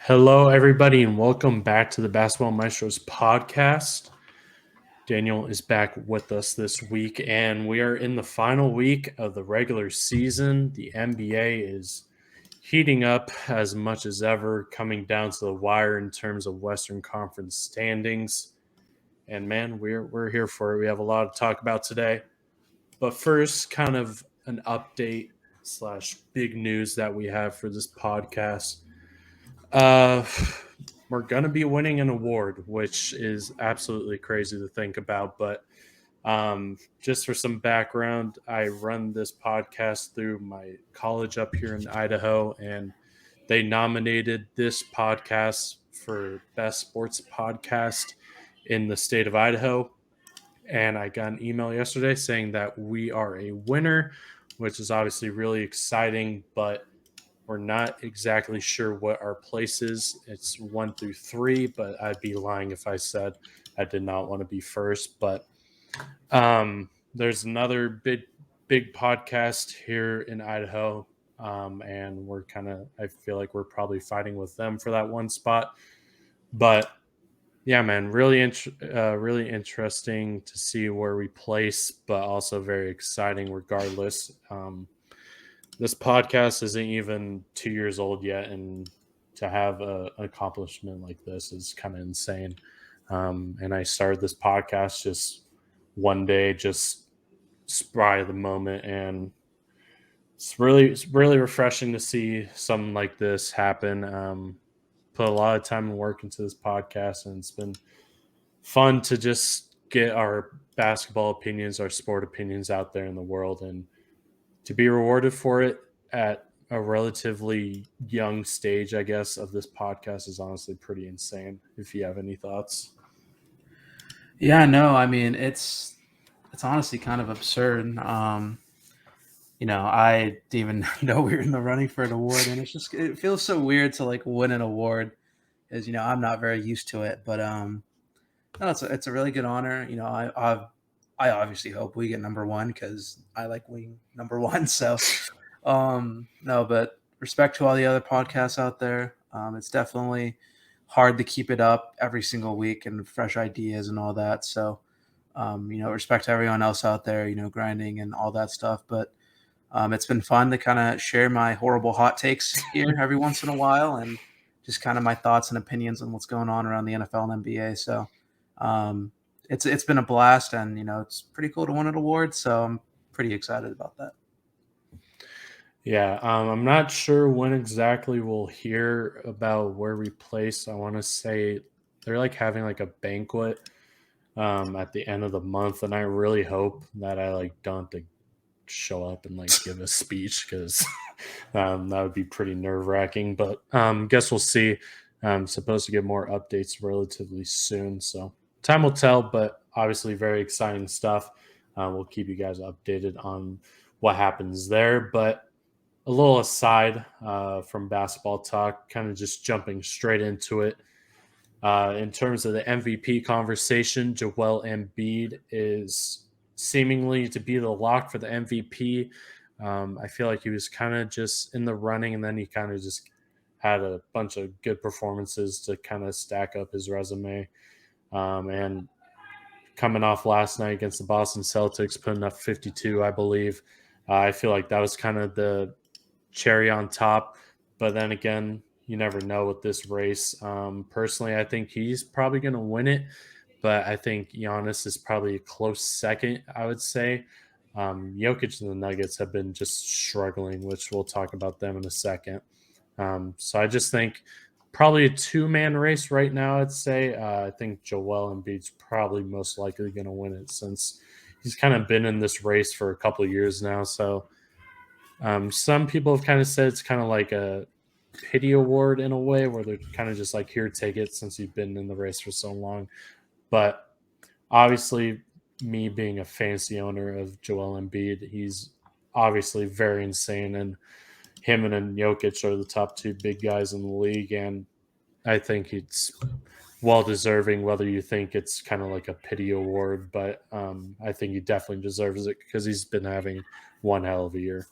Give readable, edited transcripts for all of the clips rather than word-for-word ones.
Hello, everybody, and welcome back to the Basketball Maestros podcast. Daniel is back with us this week, and we are in the final week of the regular season. The NBA is heating up as much as ever, coming down to the wire in terms of Western Conference standings. And man, we're here for it. We have a lot to talk about today. But first, kind of an update slash big news that we have for this podcast. Uh, we're gonna be winning an award, which is absolutely crazy to think about. But just for some background, I run this podcast through my college up here in Idaho, and they nominated this podcast for best sports podcast in the state of Idaho. And I got an email yesterday saying that we are a winner, which is obviously really exciting, but we're not exactly sure what our place is. It's 1 through 3, but I'd be lying if I said I did not want to be first. But there's another big podcast here in Idaho, and we're I feel like we're probably fighting with them for that one spot. But yeah, man, really interesting to see where we place, but also very exciting regardless. This podcast isn't even 2 years old yet, and to have an accomplishment like this is kind of insane. And I started this podcast just one day, just spry of the moment, and it's really refreshing to see something like this happen. Put a lot of time and work into this podcast, and it's been fun to just get our basketball opinions, our sport opinions out there in the world, and to be rewarded for it at a relatively young stage, I guess, of this podcast is honestly pretty insane. If you have any thoughts. Yeah, no, I mean it's honestly kind of absurd. I didn't even know we were in the running for an award, and it feels so weird to like win an award, because I'm not very used to it. But no, it's a really good honor. I obviously hope we get number one because I like winning number one. So no, but respect to all the other podcasts out there. It's definitely hard to keep it up every single week and fresh ideas and all that. So respect to everyone else out there, grinding and all that stuff. But it's been fun to kind of share my horrible hot takes here every once in a while, and just kind of my thoughts and opinions on what's going on around the NFL and NBA. So um, it's been a blast, and it's pretty cool to win an award. So I'm pretty excited about that. Yeah, I'm not sure when exactly we'll hear about where we place. I want to say they're like having like a banquet at the end of the month, and I really hope that I like don't have to show up and like give a speech because that would be pretty nerve wracking. But guess we'll see. I'm supposed to get more updates relatively soon, so time will tell. But obviously, very exciting stuff. We'll keep you guys updated on what happens there. But a little aside from basketball talk, kind of just jumping straight into it. In terms of the MVP conversation, Joel Embiid is seemingly to be the lock for the MVP. I feel like he was kind of just in the running, and then he kind of just had a bunch of good performances to kind of stack up his resume. And coming off last night against the Boston Celtics, putting up 52, I believe. I feel like that was kind of the cherry on top. But then again, you never know with this race. Personally, I think he's probably going to win it, but I think Giannis is probably a close second, I would say. Jokic and the Nuggets have been just struggling, which we'll talk about them in a second. So I just think probably a two-man race right now, I'd say. I think Joel Embiid's probably most likely going to win it since he's kind of been in this race for a couple of years now. So some people have kind of said it's kind of like a pity award in a way where they're kind of just like, here, take it since you've been in the race for so long. But obviously, me being a fantasy owner of Joel Embiid, he's obviously very insane. And him and Jokic are the top two big guys in the league. And I think it's well deserving, whether you think it's kind of like a pity award. But I think he definitely deserves it because he's been having one hell of a year.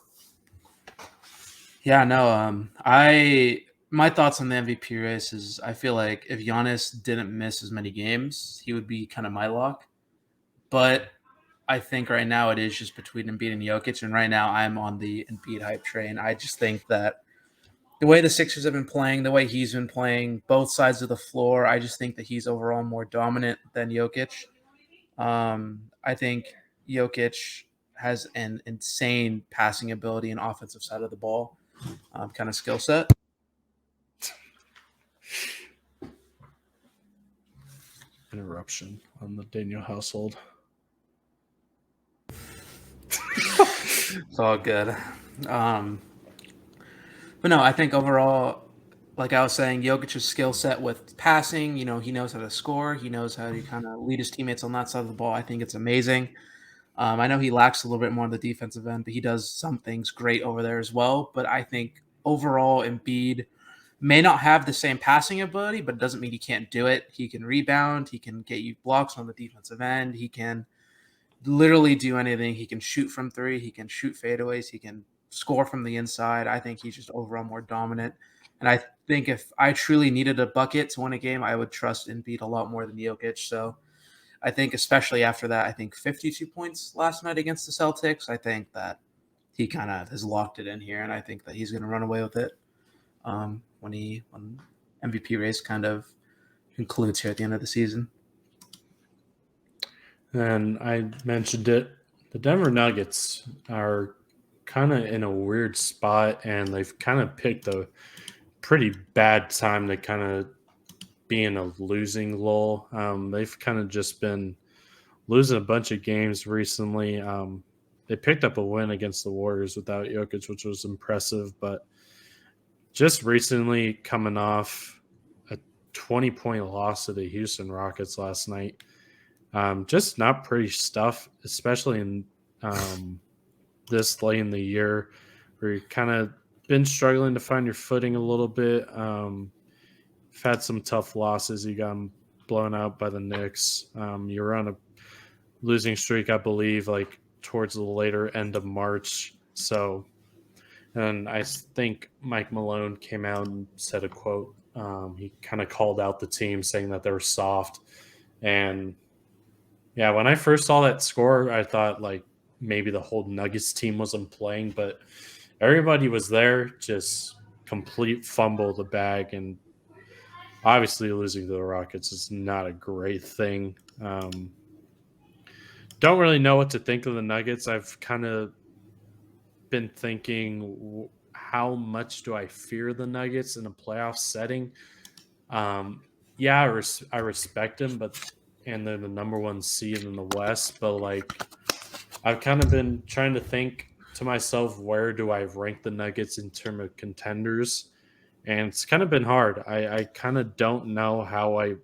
Yeah, no, I my thoughts on the MVP race is I feel like if Giannis didn't miss as many games, he would be kind of my lock. But I think right now it is just between Embiid and Jokic, and right now I'm on the Embiid hype train. I just think that the way the Sixers have been playing, the way he's been playing, both sides of the floor, I just think that he's overall more dominant than Jokic. I think Jokic has an insane passing ability and offensive side of the ball kind of skill set. Interruption on the Daniel household. It's all good. But no, I think overall, like I was saying, Jokic's skill set with passing, he knows how to score. He knows how to kind of lead his teammates on that side of the ball. I think it's amazing. I know he lacks a little bit more on the defensive end, but he does some things great over there as well. But I think overall, Embiid may not have the same passing ability, but it doesn't mean he can't do it. He can rebound. He can get you blocks on the defensive end. He can literally do anything. He can shoot from three. He can shoot fadeaways. He can score from the inside. I think he's just overall more dominant. And I think if I truly needed a bucket to win a game, I would trust Embiid a lot more than Jokic. So I think especially after that, I think 52 points last night against the Celtics, I think that he kind of has locked it in here, and I think that he's going to run away with it when MVP race kind of concludes here at the end of the season. And I mentioned it. The Denver Nuggets are kind of in a weird spot, and they've kind of picked a pretty bad time to kind of be in a losing lull. They've kind of just been losing a bunch of games recently. They picked up a win against the Warriors without Jokic, which was impressive, but just recently coming off a 20-point loss to the Houston Rockets last night. Just not pretty stuff, especially in this late in the year where you kind of been struggling to find your footing a little bit. You've had some tough losses. You got blown out by the Knicks. You were on a losing streak, I believe, like towards the later end of March. So, and I think Mike Malone came out and said a quote. He kind of called out the team saying that they were soft. And yeah, when I first saw that score, I thought like maybe the whole Nuggets team wasn't playing, but everybody was there, just complete fumble the bag. And obviously losing to the Rockets is not a great thing. Don't really know what to think of the Nuggets. I've kind of been thinking, how much do I fear the Nuggets in a playoff setting? Yeah, I respect them, and they're the number one seed in the West. But like, I've kind of been trying to think to myself, where do I rank the Nuggets in terms of contenders? And it's kind of been hard. I kind of don't know how I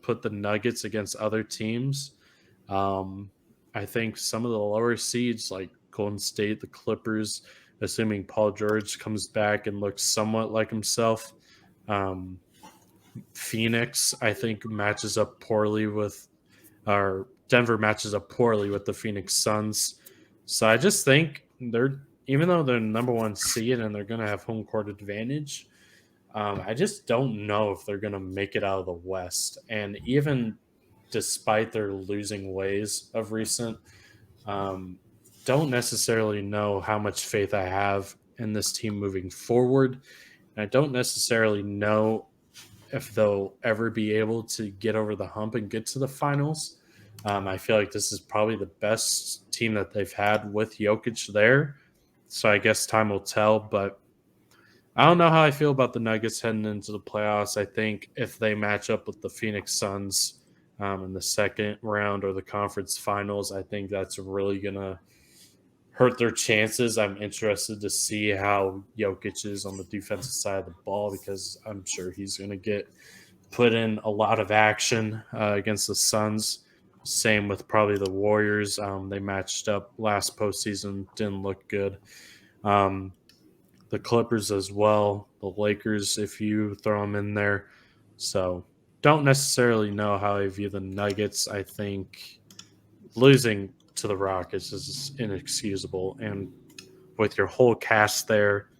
put the Nuggets against other teams. I think some of the lower seeds, like Golden State, the Clippers, assuming Paul George comes back and looks somewhat like himself. Phoenix, I think, matches up poorly with, or Denver matches up poorly with the Phoenix Suns. So I just think even though they're number one seed and they're going to have home court advantage, I just don't know if they're going to make it out of the West. And even despite their losing ways of recent, don't necessarily know how much faith I have in this team moving forward. And I don't necessarily know if they'll ever be able to get over the hump and get to the finals. I feel like this is probably the best team that they've had with Jokic there. So I guess time will tell. But I don't know how I feel about the Nuggets heading into the playoffs. I think if they match up with the Phoenix Suns in the second round or the conference finals, I think that's really going to hurt their chances. I'm interested to see how Jokic is on the defensive side of the ball, because I'm sure he's going to get put in a lot of action against the Suns. Same with probably the Warriors. They matched up last postseason, didn't look good. The Clippers as well, the Lakers, if you throw them in there. So don't necessarily know how I view the Nuggets. I think losing to the Rockets is inexcusable. And with your whole cast there,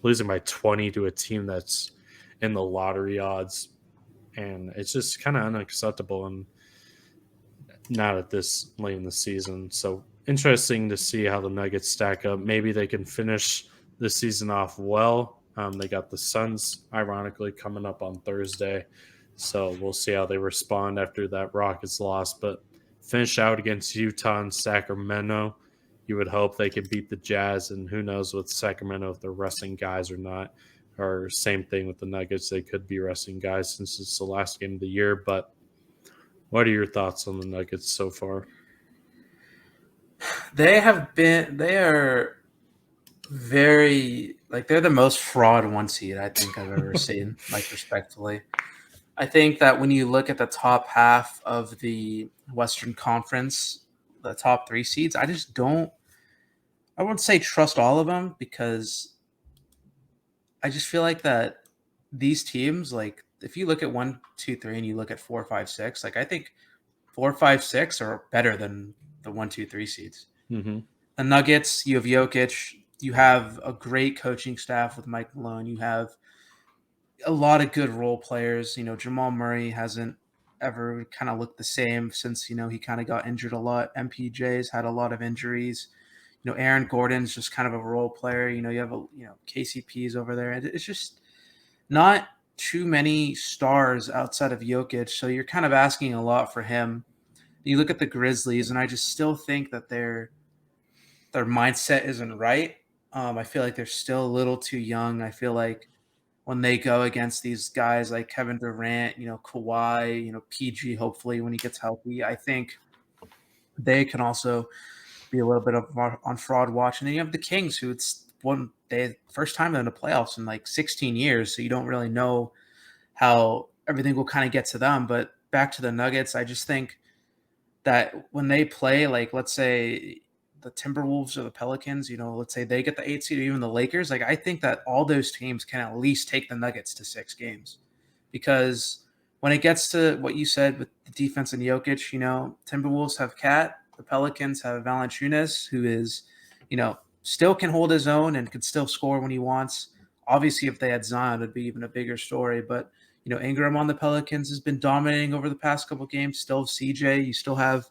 losing by 20 to a team that's in the lottery odds, and it's just kind of unacceptable and not at this late in the season. So interesting to see how the Nuggets stack up. Maybe they can finish the season off well. They got the Suns, ironically, coming up on Thursday. So we'll see how they respond after that Rockets loss. But finish out against Utah and Sacramento. You would hope they could beat the Jazz, and who knows with Sacramento if they're resting guys or not. Or same thing with the Nuggets, they could be resting guys since it's the last game of the year. But what are your thoughts on the Nuggets so far? They are very, like, they're the most fraud one seed I think I've ever seen, like, respectfully. I think that when you look at the top half of the Western Conference, the top three seeds, I wouldn't say trust all of them, because I just feel like that these teams, like, if you look at 1, 2, 3, and you look at 4, 5, 6, like, I think 4, 5, 6 are better than the 1, 2, 3 seeds. Mm-hmm. The Nuggets, you have Jokic, you have a great coaching staff with Mike Malone, you have a lot of good role players. Jamal Murray hasn't ever kind of looked the same since he kind of got injured a lot. MPJ's had a lot of injuries. Aaron Gordon's just kind of a role player. You have KCP's over there. It's just not too many stars outside of Jokic, so you're kind of asking a lot for him. You look at the Grizzlies, and I just still think that their mindset isn't right. I feel like they're still a little too young. I feel like when they go against these guys like Kevin Durant, Kawhi, PG, hopefully when he gets healthy, I think they can also be a little bit of on fraud watch. And then you have the Kings, who it's first time in the playoffs in like 16 years, so you don't really know how everything will kind of get to them. But back to the Nuggets, I just think that when they play, like, let's say the Timberwolves or the Pelicans, let's say they get the 8 seed, or even the Lakers, like, I think that all those teams can at least take the Nuggets to 6 games. Because when it gets to what you said with the defense and Jokic, Timberwolves have Cat, the Pelicans have Valanciunas, who is, still can hold his own and can still score when he wants. Obviously, if they had Zion, it'd be even a bigger story. But Ingram on the Pelicans has been dominating over the past couple games. Still CJ, you still have,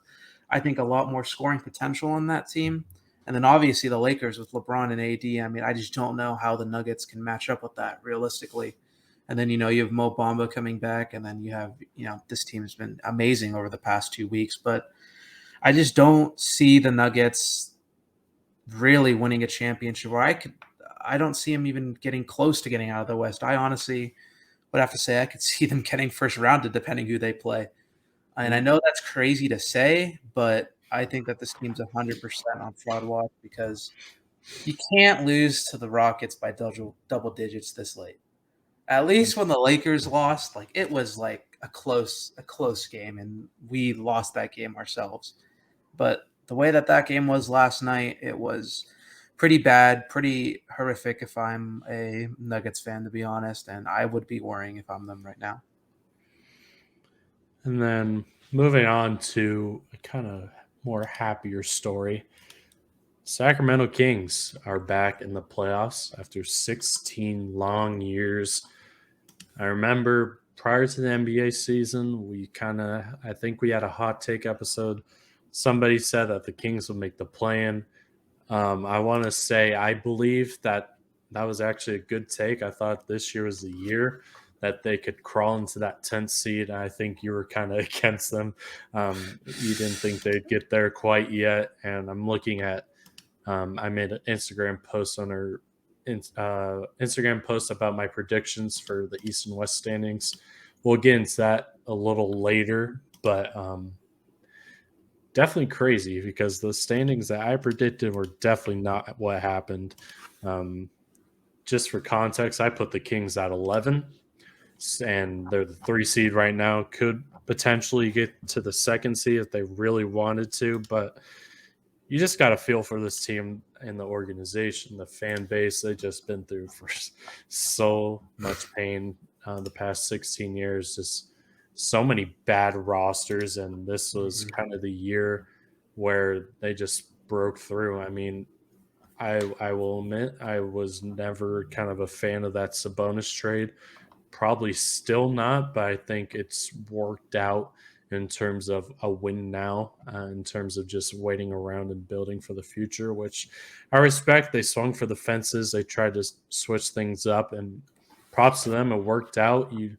I think, a lot more scoring potential on that team. And then obviously the Lakers with LeBron and AD. I mean, I just don't know how the Nuggets can match up with that realistically. And then, you have Mo Bamba coming back, and then you have, this team has been amazing over the past 2 weeks. But I just don't see the Nuggets really winning a championship, or I don't see them even getting close to getting out of the West. I honestly would have to say I could see them getting first rounded depending who they play. And I know that's crazy to say, but I think that this team's 100% on fraud watch, because you can't lose to the Rockets by double digits this late. At least when the Lakers lost, like, it was like a close game, and we lost that game ourselves. But the way that game was last night, it was pretty bad, pretty horrific if I'm a Nuggets fan, to be honest, and I would be worrying if I'm them right now. And then moving on to a kind of more happier story. Sacramento Kings are back in the playoffs after 16 long years. I remember prior to the NBA season, I think we had a hot take episode. Somebody said that the Kings would make the play-in. I want to say I believe that was actually a good take. I thought this year was the year that they could crawl into that 10th seed. I think you were kind of against them. You didn't think they'd get there quite yet. And I'm looking at, I made an Instagram post on our Instagram post about my predictions for the East and West standings. We'll get into that a little later, but definitely crazy because the standings that I predicted were definitely not what happened. Just for context, I put the Kings at 11, and they're the 3 seed right now. Could potentially get to the 2nd seed if they really wanted to, but you just got to feel for this team and the organization, the fan base. They've just been through for so much pain the past 16 years. Just so many bad rosters, and this was kind of the year where they just broke through. I mean, I will admit I was never kind of a fan of that Sabonis trade. Probably still not, but I think it's worked out in terms of a win now, in terms of just waiting around and building for the future, which I respect. They swung for the fences. They tried to switch things up, and props to them. It worked out. You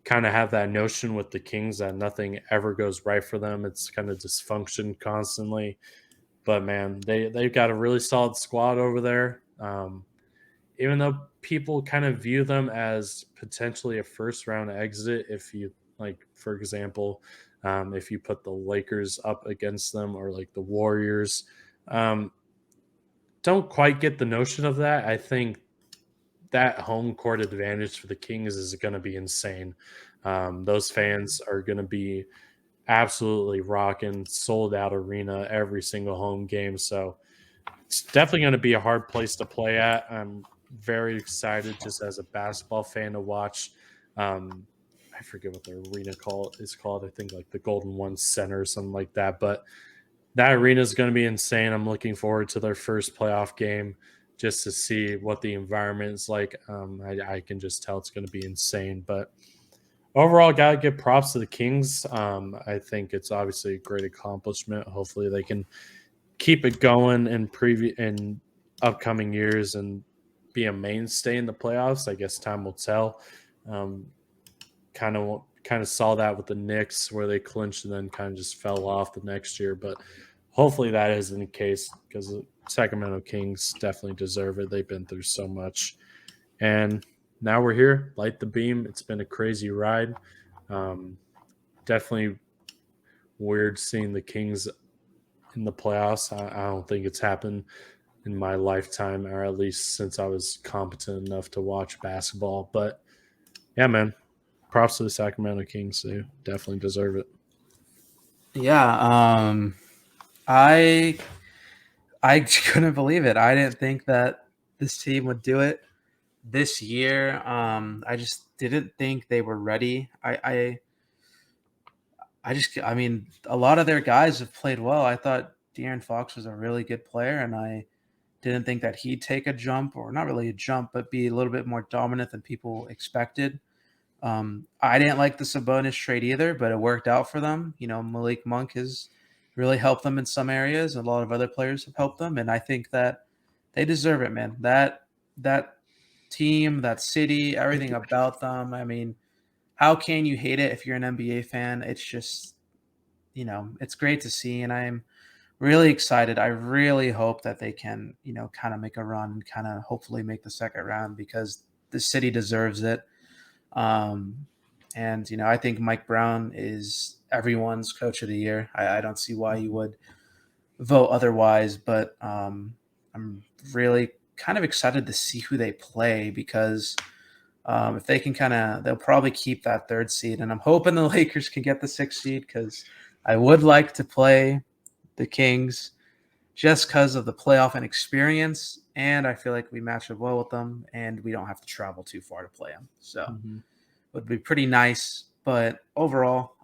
kind of have that notion with the Kings that nothing ever goes right for them. It's kind of dysfunction constantly. But man, they've got a really solid squad over there. Even though people kind of view them as potentially a first round exit, if you like, for example, if you put the Lakers up against them or like the Warriors, um, don't quite get the notion of that. I think that home court advantage for the Kings is going to be insane. Those fans are going to be absolutely rocking, sold out arena every single home game. So it's definitely going to be a hard place to play at. I'm very excited just as a basketball fan to watch. Um, I forget what the arena is called. I think like the Golden One Center or something like that. But that arena is going to be insane. I'm looking forward to their first playoff game just to see what the environment is like. I can just tell it's going to be insane. But overall, gotta give props to the Kings. I think it's obviously a great accomplishment. Hopefully, they can keep it going in upcoming years and be a mainstay in the playoffs. I guess time will tell. Um, kind of saw that with the Knicks where they clinched and then kind of just fell off the next year. But hopefully that isn't the case because the Sacramento Kings definitely deserve it. They've been through so much, and now we're here. Light the beam. It's been a crazy ride. Um, Definitely weird seeing the Kings in the playoffs. I don't think it's happened in my lifetime, or at least since I was competent enough to watch basketball. But yeah, man, props to the Sacramento Kings. They definitely deserve it. Yeah, I I couldn't believe it. I didn't think that this team would do it this year. I just didn't think they were ready. I mean, a lot of their guys have played well. I thought De'Aaron Fox was a really good player, and I didn't think that he'd take a jump, or not really a jump, but be a little bit more dominant than people expected. I didn't like the Sabonis trade either, but it worked out for them. You know, Malik Monk has really helped them in some areas. A lot of other players have helped them, and I think that they deserve it, man. That team, that city, everything about them. I mean, how can you hate it if you're an NBA fan? It's just, it's great to see, and I'm really excited. I really hope that they can, kind of make a run and kind of hopefully make the second round because the city deserves it. Um, and I think Mike Brown is everyone's coach of the year. I don't see why you would vote otherwise, but I'm really kind of excited to see who they play because if they can they'll probably keep that third seed. And I'm hoping the Lakers can get the sixth seed because I would like to play the Kings just because of the playoff and experience. And I feel like we match up well with them and we don't have to travel too far to play them. So Mm-hmm. would be pretty nice. But overall,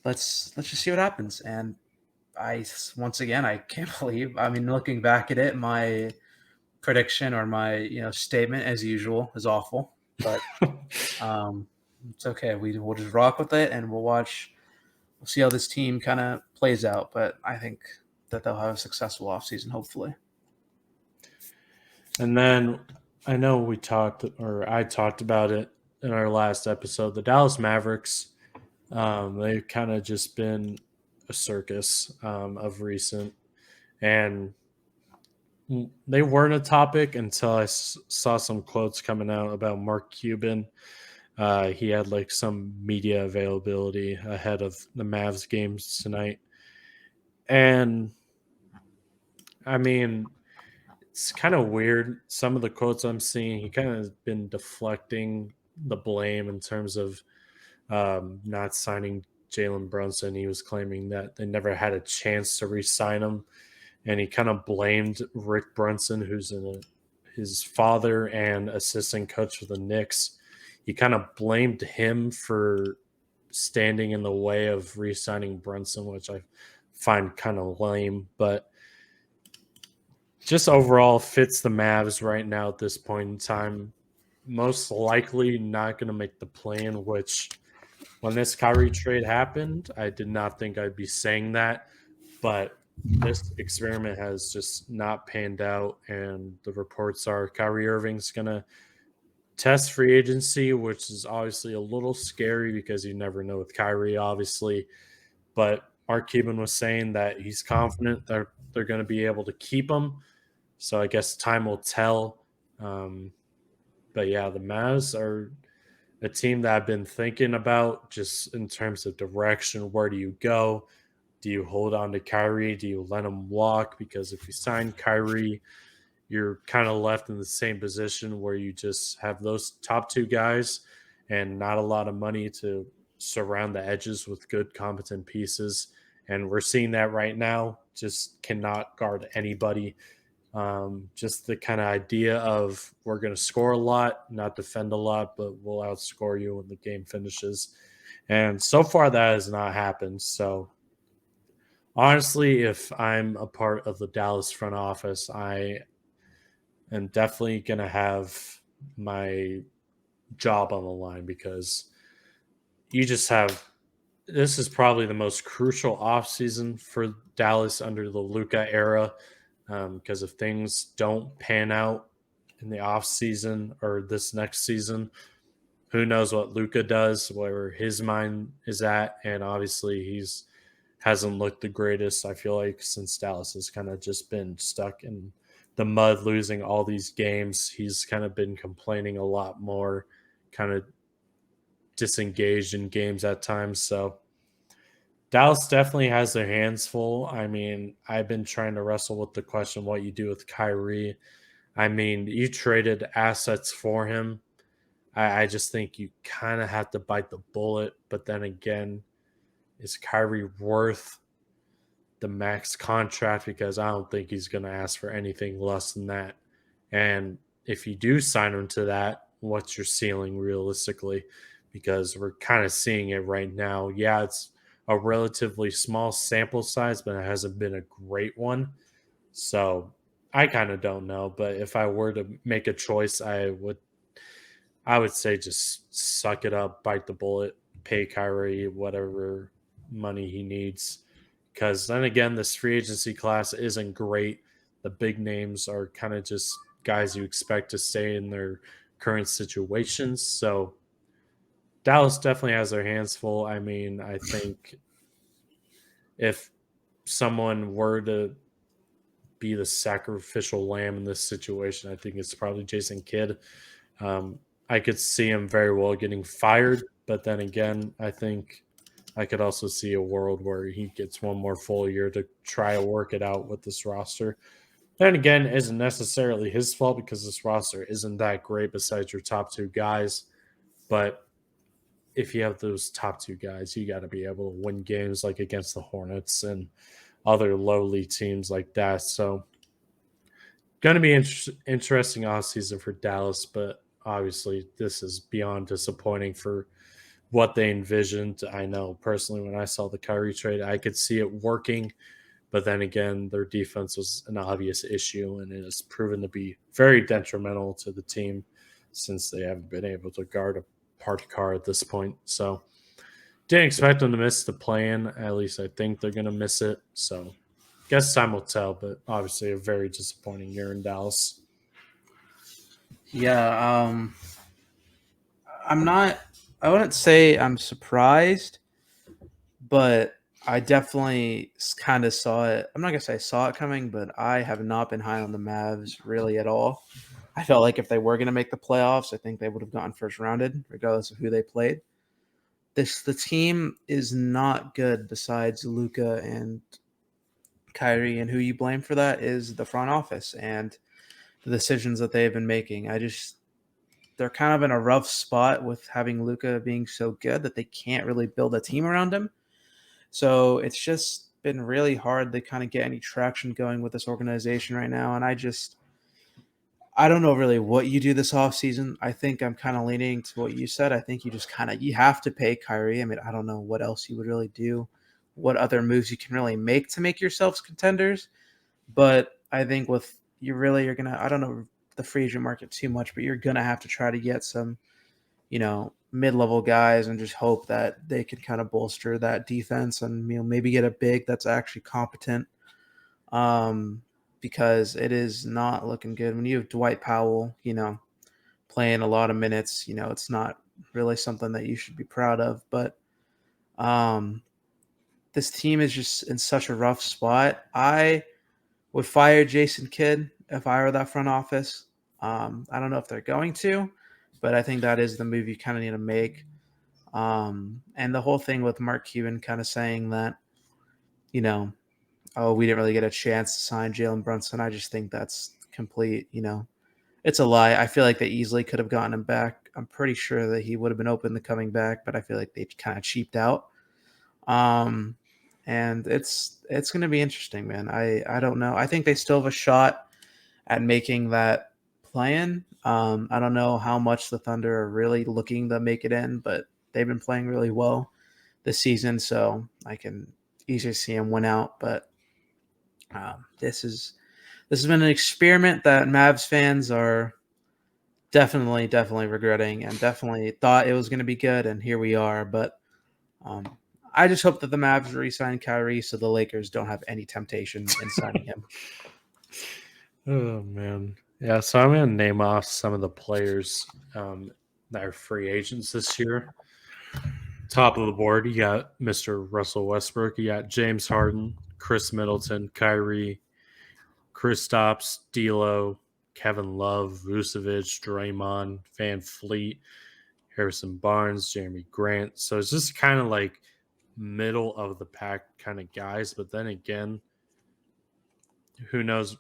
let's just see what happens. And once again, I can't believe. I mean, looking back at it, my prediction or my statement, as usual, is awful. But it's okay. We'll just rock with it, and we'll watch. We'll see how this team kind of plays out. But I think that they'll have a successful offseason, hopefully. And then I know I talked about it in our last episode. The Dallas Mavericks, they've kind of just been a circus of recent, and they weren't a topic until I saw some quotes coming out about Mark Cuban. He had like some media availability ahead of the Mavs games tonight, and I mean, it's kind of weird. Some of the quotes I'm seeing, he kind of been deflecting the blame in terms of not signing Jalen Brunson. He was claiming that they never had a chance to re-sign him, and he kind of blamed Rick Brunson, who's his father and assistant coach for the Knicks. He kind of blamed him for standing in the way of re-signing Brunson, which I find kind of lame. But just overall fits the Mavs right now at this point in time. Most likely not going to make the plan, which when this Kyrie trade happened, I did not think I'd be saying that. But this experiment has just not panned out. And the reports are Kyrie Irving's going to test free agency, which is obviously a little scary because you never know with Kyrie, obviously. But Mark Cuban was saying that he's confident that they're going to be able to keep him. So I guess time will tell. But yeah, the Mavs are a team that I've been thinking about just in terms of direction. Where do you go? Do you hold on to Kyrie? Do you let him walk? Because if you sign Kyrie, you're kind of left in the same position where you just have those top two guys and not a lot of money to surround the edges with good, competent pieces. And we're seeing that right now. Just cannot guard anybody. Just the kind of idea of we're going to score a lot, not defend a lot, but we'll outscore you when the game finishes. And so far, that has not happened. So, honestly, if I'm a part of the Dallas front office, I am definitely going to have my job on the line because you just have this is probably the most crucial offseason for Dallas under the Luka era. Because if things don't pan out in the offseason or this next season, who knows what Luka does, where his mind is at, and obviously he's hasn't looked the greatest. I feel like since Dallas has kind of just been stuck in the mud, losing all these games, he's kind of been complaining a lot more, kind of disengaged in games at times. So Dallas definitely has their hands full. I mean, I've been trying to wrestle with the question what you do with Kyrie. I mean, you traded assets for him. I just think you kind of have to bite the bullet. But then again, is Kyrie worth the max contract? Because I don't think he's going to ask for anything less than that. And if you do sign him to that, what's your ceiling realistically? Because we're kind of seeing it right now. Yeah, it's a relatively small sample size, but it hasn't been a great one. So I kind of don't know. But if I were to make a choice, I would say just suck it up, bite the bullet, pay Kyrie whatever money he needs. Because then again, this free agency class isn't great. The big names are kind of just guys you expect to stay in their current situations. So Dallas definitely has their hands full. I mean, I think if someone were to be the sacrificial lamb in this situation, I think it's probably Jason Kidd. Um, I could see him very well getting fired, but then again, I think I could also see a world where he gets one more full year to try to work it out with this roster. Then again, it isn't necessarily his fault because this roster isn't that great besides your top two guys. But if you have those top two guys, you got to be able to win games like against the Hornets and other lowly teams like that. So, going to be interesting offseason for Dallas, but obviously this is beyond disappointing for what they envisioned. I know personally when I saw the Kyrie trade, I could see it working, but then again, their defense was an obvious issue, and it has proven to be very detrimental to the team since they haven't been able to guard a parked car at this point. So didn't expect them to miss the play-in. At least I think they're going to miss it. So guess time will tell, but obviously a very disappointing year in Dallas. Yeah, I'm not. I wouldn't say I'm surprised, but I definitely kind of saw it. I'm not gonna say I saw it coming, but I have not been high on the Mavs really at all. I felt like if they were gonna make the playoffs, I think they would have gotten first rounded, regardless of who they played. The team is not good. Besides Luca and Kyrie, and who you blame for that is the front office and the decisions that they've been making. They're kind of in a rough spot with having Luca being so good that they can't really build a team around him. So it's just been really hard to kind of get any traction going with this organization right now. And I don't know really what you do this offseason. I think I'm kind of leaning to what you said. I think you just you have to pay Kyrie. I mean, I don't know what else you would really do, what other moves you can really make to make yourselves contenders. But I think with you're gonna, I don't know the free agent market too much, but you're gonna have to try to get some, mid-level guys and just hope that they can kind of bolster that defense and maybe get a big that's actually competent. Um, because it is not looking good when you have Dwight Powell, playing a lot of minutes. It's not really something that you should be proud of, but um, this team is just in such a rough spot. I would fire Jason Kidd if I were that front office. I don't know if they're going to, but I think that is the move you kind of need to make. And the whole thing with Mark Cuban kind of saying that, oh, we didn't really get a chance to sign Jalen Brunson. I just think that's complete, it's a lie. I feel like they easily could have gotten him back. I'm pretty sure that he would have been open to coming back, but I feel like they kind of cheaped out. Um, and it's going to be interesting, man. I don't know. I think they still have a shot at making that plan. I don't know how much the Thunder are really looking to make it in, but they've been playing really well this season, so I can easily see them win out. But this has been an experiment that Mavs fans are definitely regretting, and definitely thought it was going to be good, and here we are. But um, I just hope that the Mavs re-sign Kyrie so the Lakers don't have any temptation in signing him. Oh man, yeah. So I'm gonna name off some of the players that are free agents this year. Top of the board, you got Mr. Russell Westbrook. You got James Harden, Chris Middleton, Kyrie, Kristaps, D'Lo, Kevin Love, Vucevic, Draymond, Van Fleet, Harrison Barnes, Jeremy Grant. So it's just kind of like middle of the pack kind of guys. But then again, who knows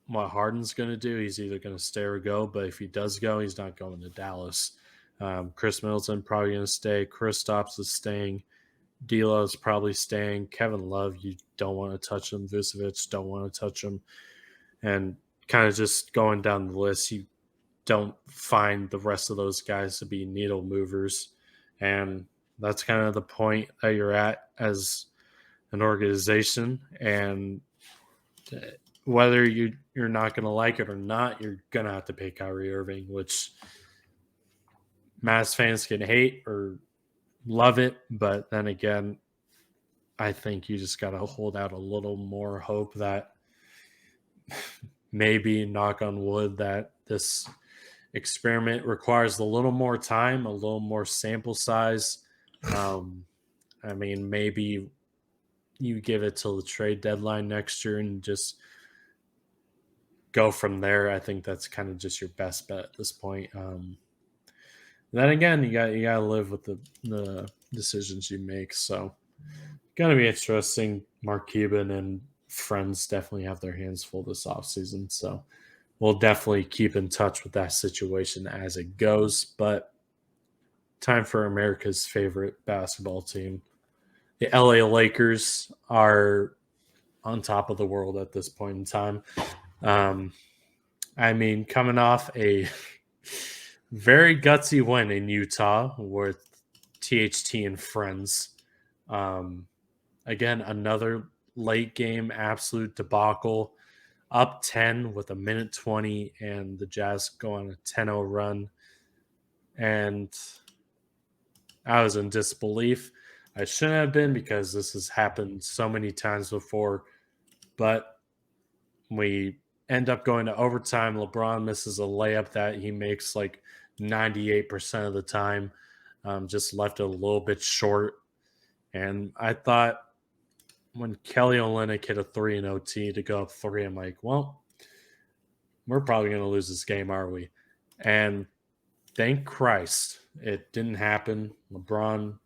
what Harden's going to do? He's either going to stay or go. But if he does go, he's not going to Dallas. Chris Middleton probably going to stay. Kristaps is staying. D'Lo is probably staying. Kevin Love, you don't want to touch him. Vucevic, don't want to touch him. And kind of just going down the list, you don't find the rest of those guys to be needle movers. And that's kind of the point that you're at as an organization. And whether you're not going to like it or not, you're going to have to pay Kyrie Irving, which Mavs fans can hate or love it. But then again, I think you just got to hold out a little more hope that maybe, knock on wood, that this experiment requires a little more time, a little more sample size. I mean, maybe you give it till the trade deadline next year and just go from there. I think that's kind of just your best bet at this point. Then again, you got to live with the decisions you make. So, gonna be interesting. Mark Cuban and friends definitely have their hands full this offseason. So, we'll definitely keep in touch with that situation as it goes. But time for America's favorite basketball team. The LA Lakers are on top of the world at this point in time. I mean, coming off a very gutsy win in Utah with THT and friends. Again, another late game absolute debacle. Up 10 with a minute 20, and the Jazz go on a 10-0 run. And I was in disbelief. I shouldn't have been, because this has happened so many times before. But we end up going to overtime. LeBron misses a layup that he makes like 98% of the time. Just left it a little bit short. And I thought, when Kelly Olynyk hit a 3 in OT to go up 3, I'm like, well, we're probably going to lose this game, are we? And thank Christ it didn't happen. LeBron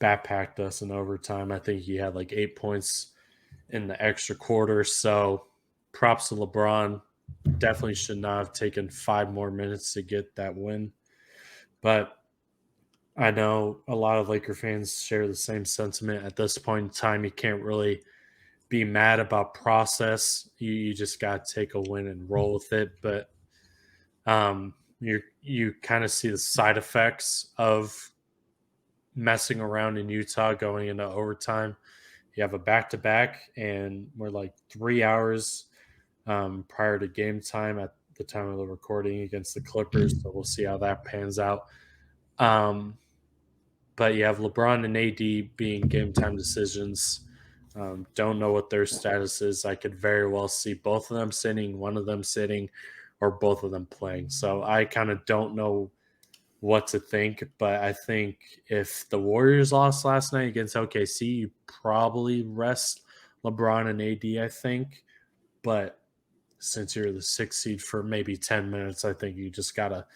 backpacked us in overtime. I think he had like 8 points in the extra quarter. So props to LeBron. Definitely should not have taken 5 more minutes to get that win. But I know a lot of Laker fans share the same sentiment. At this point in time, you can't really be mad about process. You just got to take a win and roll with it. But you kind of see the side effects of messing around in Utah going into overtime. You have a back-to-back, and we're like 3 hours prior to game time at the time of the recording against the Clippers. So we'll see how that pans out. But you have LeBron and AD being game time decisions. Don't know what their status is. I could very well see both of them sitting, one of them sitting, or both of them playing. So I kind of don't know what to think. But I think if the Warriors lost last night against OKC, you probably rest LeBron and AD, I think. But since you're the 6th seed for maybe 10 minutes, I think you just got to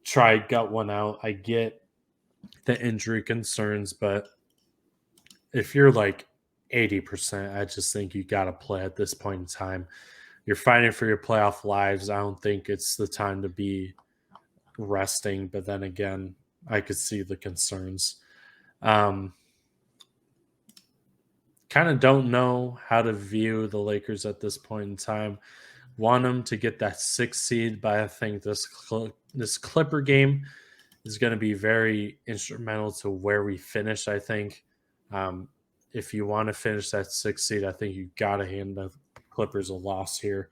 try gut one out. I get the injury concerns, but if you're like 80%, I just think you got to play at this point in time. You're fighting for your playoff lives. I don't think it's the time to be resting, but then again, I could see the concerns. Kind of don't know how to view the Lakers at this point in time. Want them to get that 6th seed, but I think this Clipper game is going to be very instrumental to where we finish. I think if you want to finish that 6th seed, I think you got to hand the Clippers a loss here.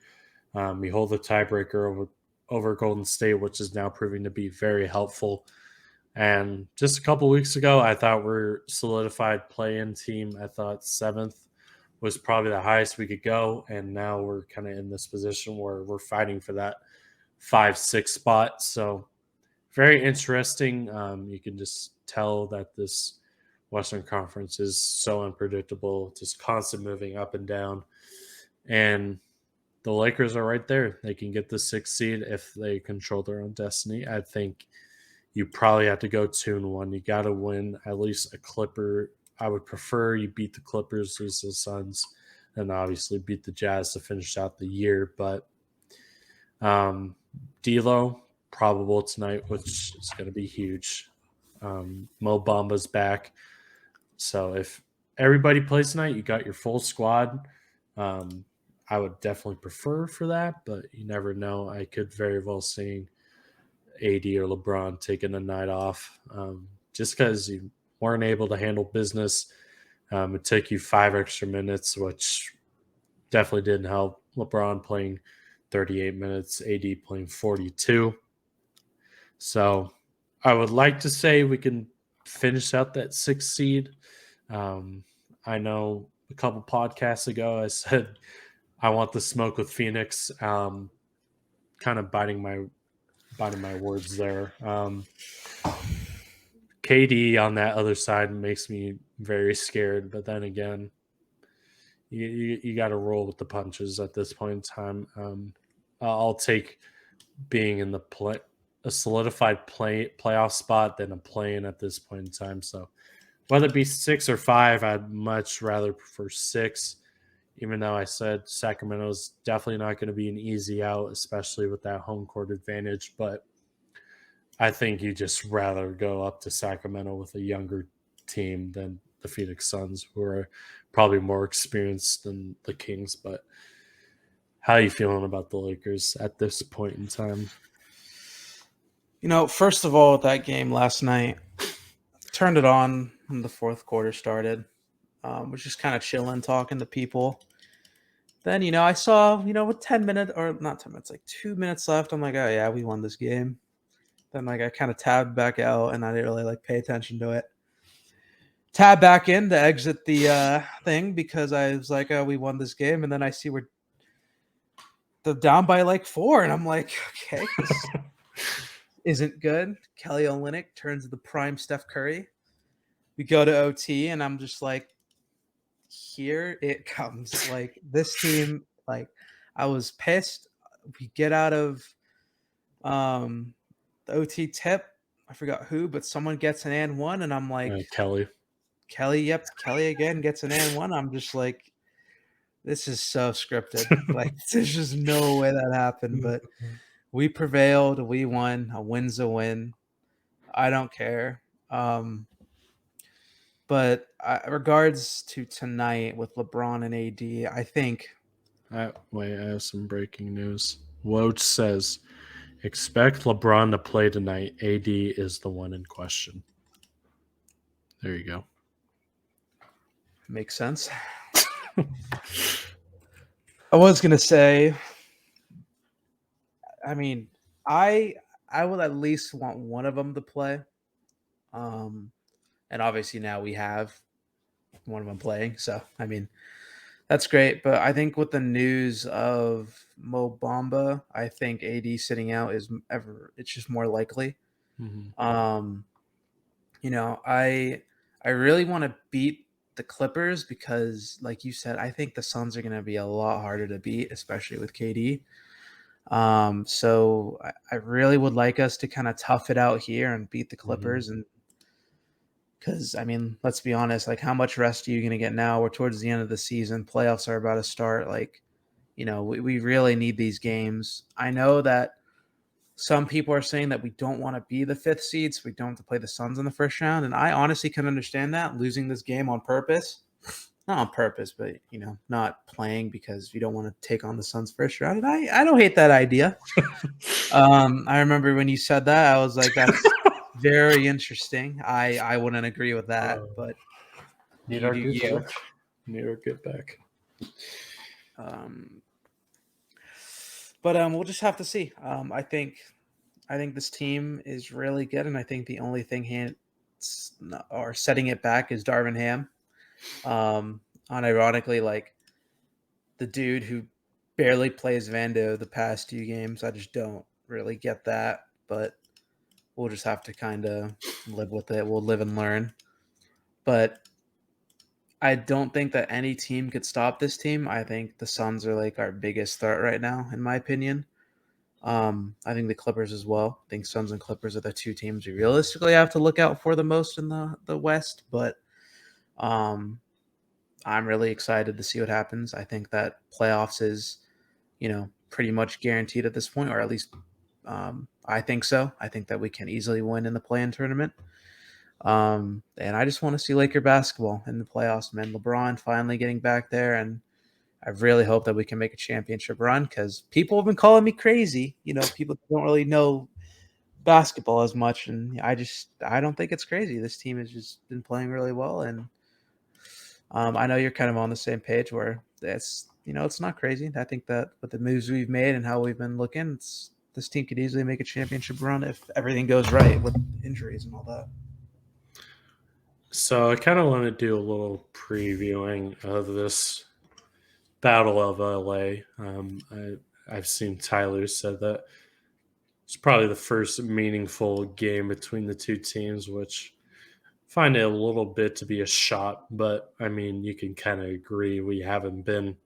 We hold the tiebreaker over Golden State, which is now proving to be very helpful. And just a couple weeks ago, I thought we're solidified play-in team. I thought 7th was probably the highest we could go, and now we're kind of in this position where we're fighting for that 5-6 spot. So very interesting. You can just tell that this Western Conference is so unpredictable, just constant moving up and down. And the Lakers are right there. They can get the 6th seed if they control their own destiny. I think you probably have to go 2-1. You got to win at least a Clipper. I would prefer you beat the Clippers, lose the Suns, and obviously beat the Jazz to finish out the year. But D'Lo, probable tonight, which is going to be huge. Mo Bamba's back. So if everybody plays tonight, you got your full squad. I would definitely prefer for that, but you never know. I could very well see AD or LeBron taking a night off just because you weren't able to handle business. It took you 5 extra minutes, which definitely didn't help. LeBron playing 38 minutes, AD playing 42. So I would like to say we can finish out that 6th seed. I know a couple podcasts ago I said I want the smoke with Phoenix. Kind of biting my words there. KD on that other side makes me very scared, but then again, you got to roll with the punches at this point in time. I'll take being in a solidified playoff spot than a play-in at this point in time. So whether it be 6 or 5, I'd much rather prefer 6. Even though I said Sacramento's definitely not going to be an easy out, especially with that home court advantage. But I think you just rather go up to Sacramento with a younger team than the Phoenix Suns, who are probably more experienced than the Kings. But how are you feeling about the Lakers at this point in time? First of all, that game last night, turned it on when the 4th quarter started. Was just kind of chilling, talking to people. Then, I saw, with 10 minutes, or not 10 minutes, like 2 minutes left. I'm like, oh, yeah, we won this game. Then, I kind of tabbed back out, and I didn't really, pay attention to it. Tab back in to exit the thing because I was like, oh, we won this game. And then I see we're down by, 4. And I'm like, okay, this isn't good. Kelly Olynyk turns to the prime Steph Curry. We go to OT, and I'm just like, here it comes. This team, I was pissed. We get out of the OT tip. I forgot who, but someone gets an and one, and I'm like, Kelly. Yep, Kelly again gets an and one. I'm just like, this is so scripted. There's just no way that happened. But we prevailed. We won. A win's a win. I don't care. But regards to tonight with LeBron and AD, I think. I have some breaking news. Woj says, expect LeBron to play tonight. AD is the one in question. There you go. Makes sense. I was gonna say, I mean, I I would at least want one of them to play. Um, and obviously now we have one of them playing, so I mean that's great. But I think with the news of Mo Bamba, I think AD sitting out is ever. It's just more likely. Mhm. Um, I really want to beat the Clippers because, like you said, I think the Suns are going to be a lot harder to beat, especially with KD. So I really would like us to kind of tough it out here and beat the Mhm. Clippers. And because, I mean, let's be honest, like, how much rest are you going to get now? We're towards the end of the season. Playoffs are about to start. Like, we really need these games. I know that some people are saying that we don't want to be the fifth seed, so we don't have to play the Suns in the first round. And I honestly can understand that, losing this game on purpose. Not on purpose, but not playing because we don't want to take on the Suns first round. And I don't hate that idea. I remember when you said that, I was like, that's very interesting. I wouldn't agree with that, but Need you our do get you. back. Need our get back. Um, but we'll just have to see. I think this team is really good, and I think the only thing or setting it back is Darvin Ham. Unironically, like the dude who barely plays Vando the past 2 games, I just don't really get that. But we'll just have to kind of live with it. We'll live and learn. But I don't think that any team could stop this team. I think the Suns are like our biggest threat right now, in my opinion. I think the Clippers as well. I think Suns and Clippers are the two teams we realistically have to look out for the most in the West. But um, I'm really excited to see what happens. I think that playoffs is, pretty much guaranteed at this point, or at least I think so. I think that we can easily win in the play-in tournament. And I just want to see Laker basketball in the playoffs, man. LeBron finally getting back there, and I really hope that we can make a championship run because people have been calling me crazy. People don't really know basketball as much, and I don't think it's crazy. This team has just been playing really well, and I know you're kind of on the same page where it's not crazy. I think that with the moves we've made and how we've been looking, this team could easily make a championship run if everything goes right with injuries and all that. So I kind of want to do a little previewing of this Battle of LA. I've seen Tyler said that it's probably the first meaningful game between the two teams, which I find it a little bit to be a shot. But I mean, you can kind of agree we haven't been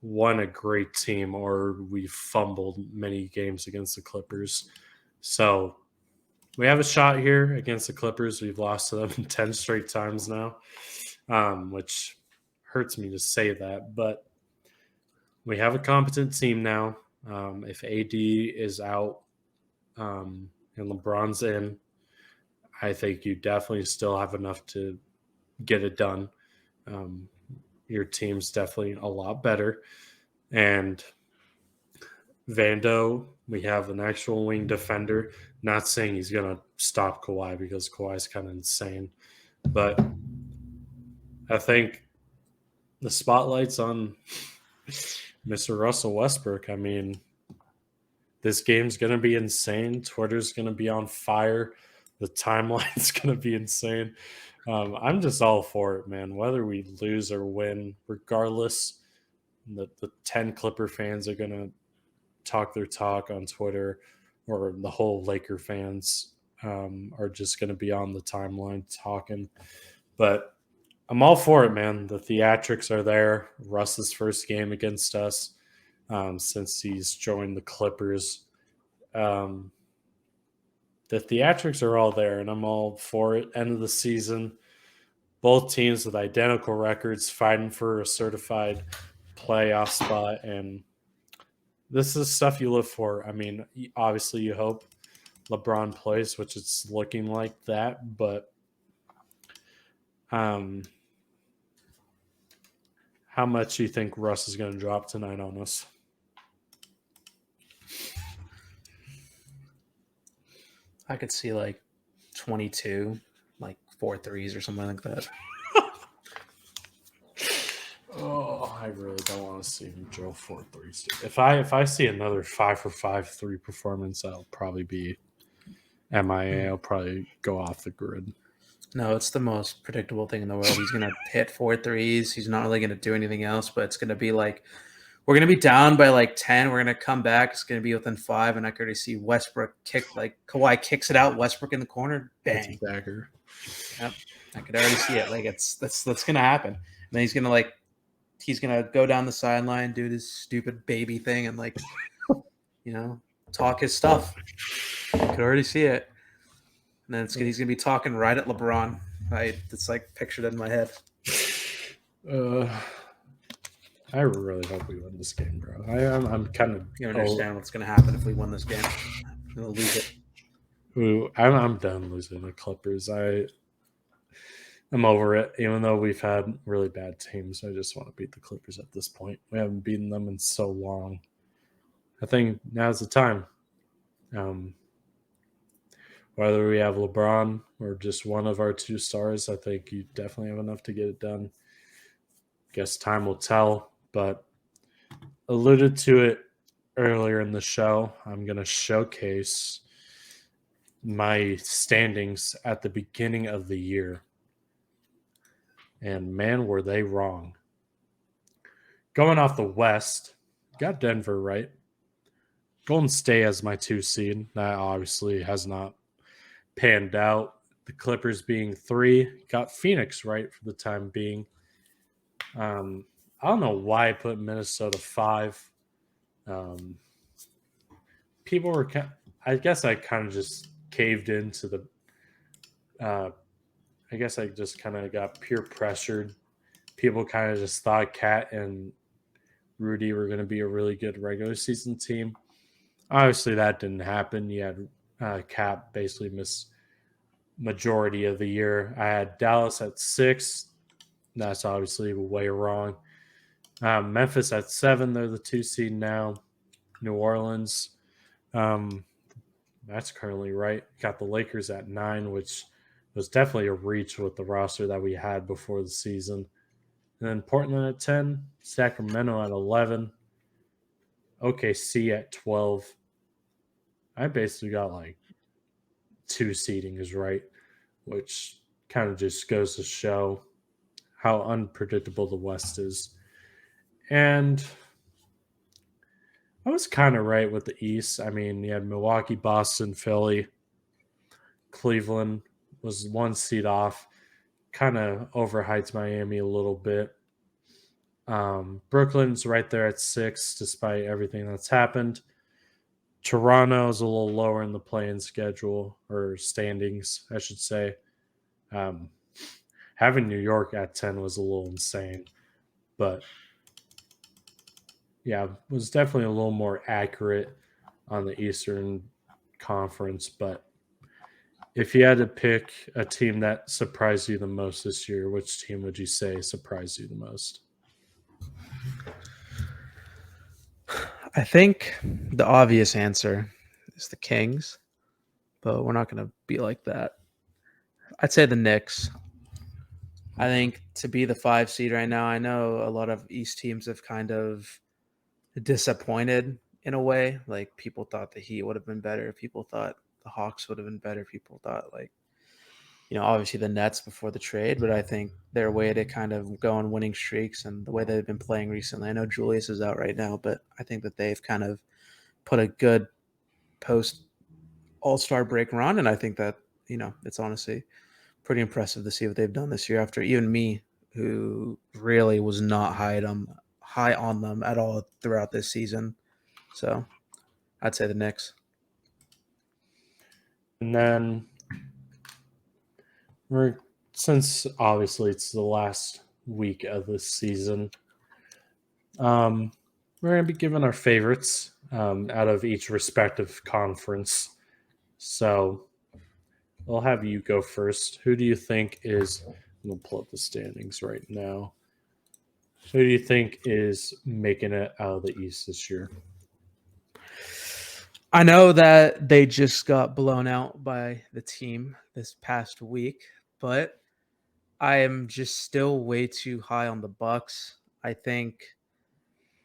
a great team, or we fumbled many games against the Clippers. So we have a shot here against the Clippers. We've lost to them 10 straight times now, which hurts me to say that. But we have a competent team now. If AD is out and LeBron's in, I think you definitely still have enough to get it done. Um, your team's definitely a lot better. And Vando, we have an actual wing defender. Not saying he's going to stop Kawhi because Kawhi's kind of insane. But I think the spotlight's on Mr. Russell Westbrook. I mean, this game's going to be insane. Twitter's going to be on fire. The timeline's going to be insane. I'm just all for it, man. Whether we lose or win, regardless, the 10 Clipper fans are going to talk their talk on Twitter, or the whole Laker fans are just going to be on the timeline talking. But I'm all for it, man. The theatrics are there. Russ's first game against us since he's joined the Clippers. Um, the theatrics are all there, and I'm all for it. End of the season, both teams with identical records fighting for a certified playoff spot, and this is stuff you live for. I mean, obviously, you hope LeBron plays, which it's looking like that, but um, how much do you think Russ is going to drop tonight on us? I could see like 22, like 4 threes or something like that. Oh, I really don't want to see him drill 4 threes. If I see another 5 for 5 3 performance, I'll probably be MIA. I'll probably go off the grid. No, it's the most predictable thing in the world. He's going to hit 4 threes. He's not really going to do anything else, but it's going to be like we're going to be down by like 10. We're going to come back. It's going to be within 5, and I could already see Westbrook kick, like Kawhi kicks it out, Westbrook in the corner, bang. Dagger. Yep. I could already see it. Like that's going to happen. And then he's going to go down the sideline, do this stupid baby thing, and like, talk his stuff. I could already see it. And then he's going to be talking right at LeBron. It's like pictured in my head. I really hope we win this game, bro. I'm kind of. You understand what's going to happen if we win this game? We'll lose it. I'm done losing the Clippers. I'm over it. Even though we've had really bad teams, I just want to beat the Clippers at this point. We haven't beaten them in so long. I think now's the time. Whether we have LeBron or just one of our 2 stars, I think you definitely have enough to get it done. Guess time will tell, but alluded to it earlier in the show. I'm going to showcase my standings at the beginning of the year. And man, were they wrong. Going off the West, got Denver right. Golden State as my 2 seed. That obviously has not panned out. The Clippers being 3. Got Phoenix right for the time being. I don't know why I put Minnesota 5. People were, I guess I kind of just caved into the, I guess I just kind of got peer pressured. People kind of just thought Cat and Rudy were going to be a really good regular season team. Obviously, that didn't happen. You had Cat basically miss majority of the year. I had Dallas at 6. That's obviously way wrong. Memphis at 7. They're the 2 seed now. New Orleans. That's currently right. Got the Lakers at 9, which was definitely a reach with the roster that we had before the season. And then Portland at 10. Sacramento at 11. OKC at 12. I basically got like 2 seedings right, which kind of just goes to show how unpredictable the West is. And I was kind of right with the East. I mean, you had Milwaukee, Boston, Philly, Cleveland was 1 seed off. Kind of overhyped Miami a little bit. Brooklyn's right there at 6, despite everything that's happened. Toronto is a little lower in the play-in schedule, or standings, I should say. Having New York at 10 was a little insane. But, yeah, was definitely a little more accurate on the Eastern Conference. But if you had to pick a team that surprised you the most this year, which team would you say surprised you the most? I think the obvious answer is the Kings, but we're not going to be like that. I'd say the Knicks. I think to be the 5 seed right now, I know a lot of East teams have kind of disappointed in a way. Like people thought the Heat would have been better. People thought the Hawks would have been better. People thought obviously the Nets before the trade, but I think their way to kind of go on winning streaks and the way they've been playing recently. I know Julius is out right now, but I think that they've kind of put a good post All-Star break run, and I think that, it's honestly pretty impressive to see what they've done this year after even me, who really was not high on them at all throughout this season. So I'd say the Knicks. And then since obviously it's the last week of this season, we're going to be giving our favorites out of each respective conference. So I'll have you go first. Who do you think is – I'm going to pull up the standings right now. Who do you think is making it out of the East this year? I know that they just got blown out by the team this past week, but I am just still way too high on the Bucks. I think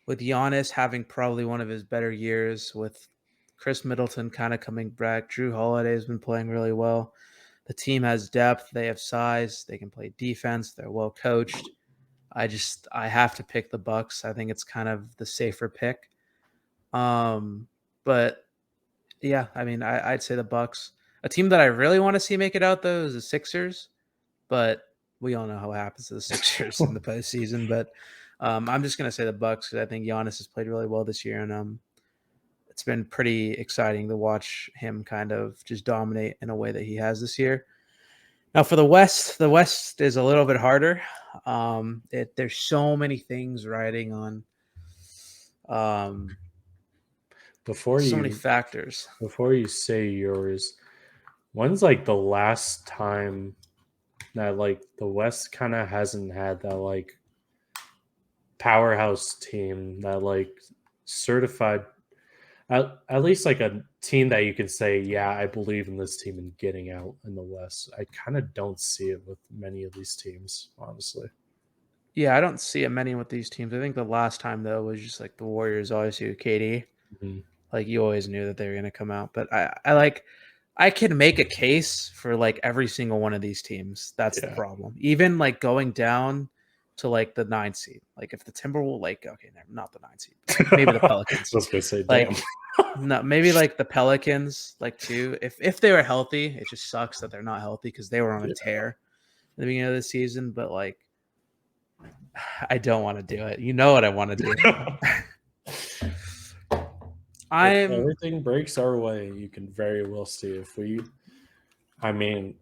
with Giannis having probably one of his better years, with Chris Middleton kind of coming back, Drew Holiday has been playing really well. The team has depth, they have size, they can play defense, they're well coached. I have to pick the Bucks. I think it's kind of the safer pick. But yeah, I mean, I'd say the Bucks. A team that I really want to see make it out though is the Sixers, but we all know how it happens to the Sixers in the postseason. But I'm just gonna say the Bucks because I think Giannis has played really well this year, and it's been pretty exciting to watch him kind of just dominate in a way that he has this year. Now for the West is a little bit harder. There's so many things riding on. Before So you many factors. before you say yours, when's like the last time that like the West kind of hasn't had that like powerhouse team that like certified at least like a team that you can say, yeah, I believe in this team and getting out in the West. I kind of don't see it with many of these teams, honestly. Yeah, I don't see it many with these teams. I think the last time though was just like the Warriors, obviously with KD. Mm-hmm. Like you always knew that they were going to come out, but I can make a case for like every single one of these teams. That's the problem. Even like going down to like the 9th seed. Like if the Timberwolves, like okay, not the 9th seed, like maybe the Pelicans. I was gonna say, like damn. no, maybe like the Pelicans, like too. If they were healthy, it just sucks that they're not healthy because they were on a tear at the beginning of the season. But like, I don't want to do it. You know what I want to do. If everything breaks our way, you can very well see if we. I mean,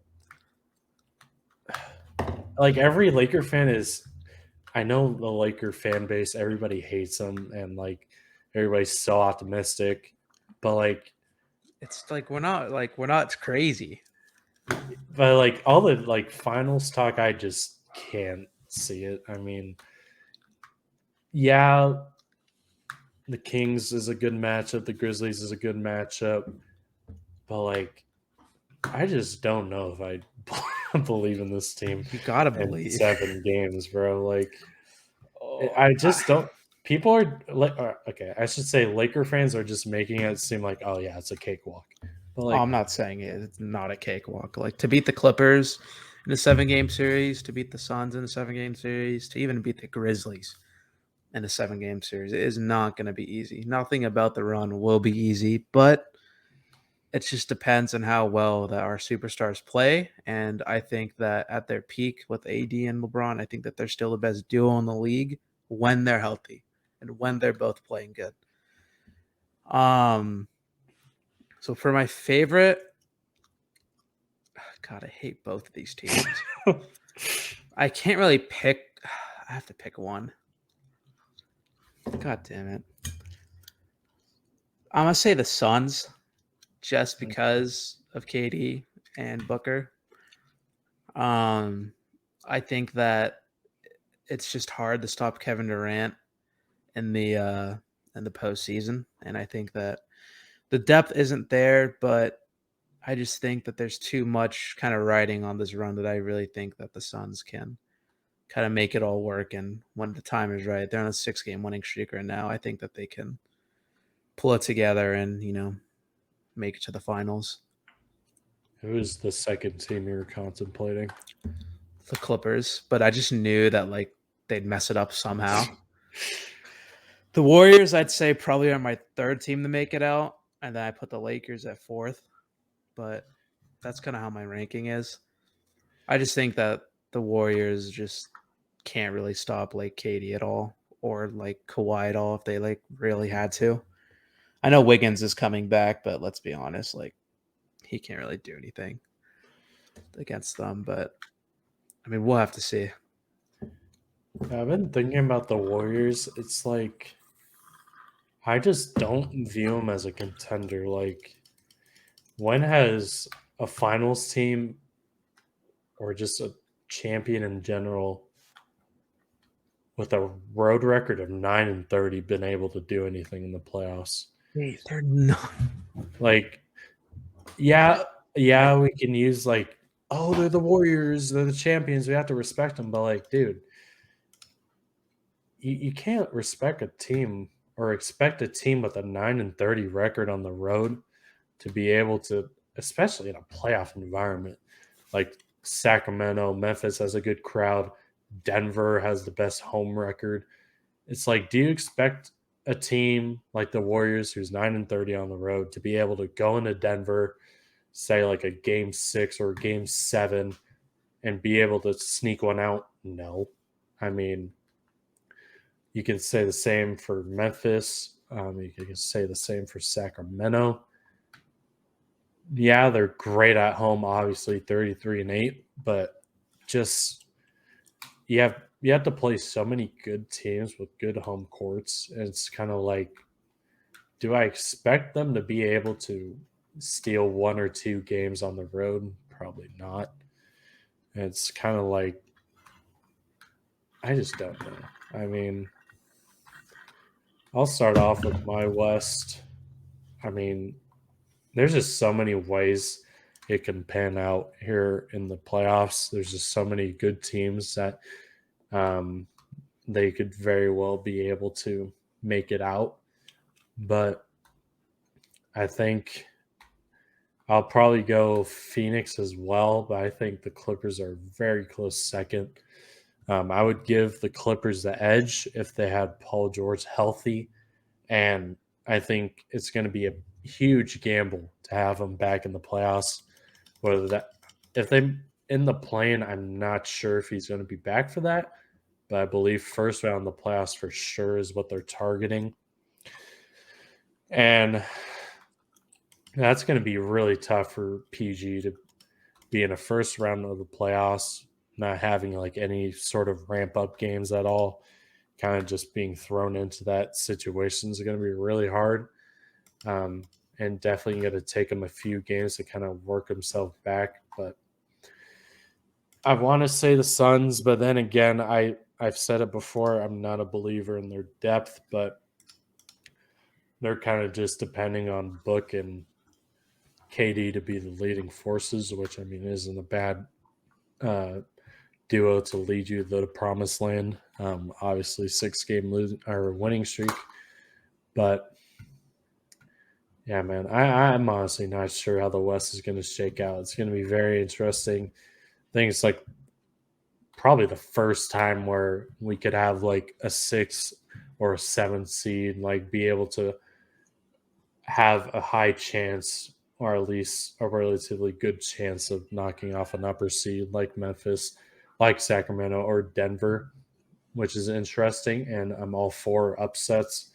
like every Laker fan is. I know the Laker fan base. Everybody hates them, and like everybody's so optimistic, but like it's like we're not crazy. But like all the like finals talk, I just can't see it. I mean, yeah, the Kings is a good matchup. The Grizzlies is a good matchup. But like, I just don't know if I believe in this team. You gotta believe 7 games, bro. Like, I just don't. People are like, okay. I should say Laker fans are just making it seem like, oh yeah, it's a cakewalk. But like, I'm not saying it's not a cakewalk. Like to beat the Clippers in a 7-game series, to beat the Suns in a 7-game series, to even beat the Grizzlies in a 7-game series, it is not going to be easy. Nothing about the run will be easy, but it just depends on how well that our superstars play. And I think that at their peak with AD and LeBron, I think that they're still the best duo in the league when they're healthy and when they're both playing good. So for my favorite, God, I hate both of these teams. I can't really pick. I have to pick one. God damn it. I'm going to say the Suns just because of KD and Booker. I think that it's just hard to stop Kevin Durant in the postseason, and I think that the depth isn't there, but I just think that there's too much kind of riding on this run that I really think that the Suns can kind of make it all work. And when the time is right, they're on a 6-game winning streak right now. I think that they can pull it together and, make it to the finals. Who's the second team you're contemplating? The Clippers, but I just knew that like they'd mess it up somehow. The Warriors, I'd say, probably are my third team to make it out, and then I put the Lakers at 4th. But that's kind of how my ranking is. I just think that the Warriors just can't really stop like KD at all or like Kawhi at all if they like really had to. I know Wiggins is coming back, but let's be honest, like he can't really do anything against them. But I mean, we'll have to see. I've been thinking about the Warriors. It's like I just don't view them as a contender. Like, when has a finals team or just a champion in general with a road record of 9-30 been able to do anything in the playoffs? Wait, they're not. Like, yeah, we can use like, oh, they're the Warriors, they're the champions, we have to respect them. But like, dude, you can't respect a team or expect a team with a 9-30 record on the road to be able to, especially in a playoff environment. Like Sacramento, Memphis has a good crowd. Denver has the best home record. It's like, do you expect a team like the Warriors, who's 9-30 on the road, to be able to go into Denver, say like a game 6 or game 7, and be able to sneak one out? No. I mean, you can say the same for Memphis. You can say the same for Sacramento. Yeah, they're great at home, obviously 33-8, but just you have to play so many good teams with good home courts. And it's kind of like, do I expect them to be able to steal 1 or 2 games on the road? Probably not. And it's kind of like, I just don't know. I mean, I'll start off with my West. I mean, there's just so many ways it can pan out here in the playoffs. There's just so many good teams that um, they could very well be able to make it out. But I think I'll probably go Phoenix as well, but I think the Clippers are very close second. I would give the Clippers the edge if they had Paul George healthy, and I think it's going to be a huge gamble to have him back in the playoffs. Whether that, if they in the play-in, I'm not sure if he's going to be back for that, but I believe first round of the playoffs for sure is what they're targeting. And that's going to be really tough for PG to be in a first round of the playoffs, not having like any sort of ramp up games at all, kind of just being thrown into that situation is going to be really hard. And definitely going to take him a few games to kind of work himself back. But I want to say the Suns, but then again, I've said it before, I'm not a believer in their depth, but they're kind of just depending on Book and KD to be the leading forces, which I mean isn't a bad duo to lead you to the promised land. Obviously, 6-game losing or winning streak, but yeah, man, I'm honestly not sure how the West is going to shake out. It's going to be very interesting. I think it's like probably the first time where we could have like a 6 or a 7 seed, like be able to have a high chance or at least a relatively good chance of knocking off an upper seed like Memphis, like Sacramento or Denver, which is interesting. And I'm all for upsets.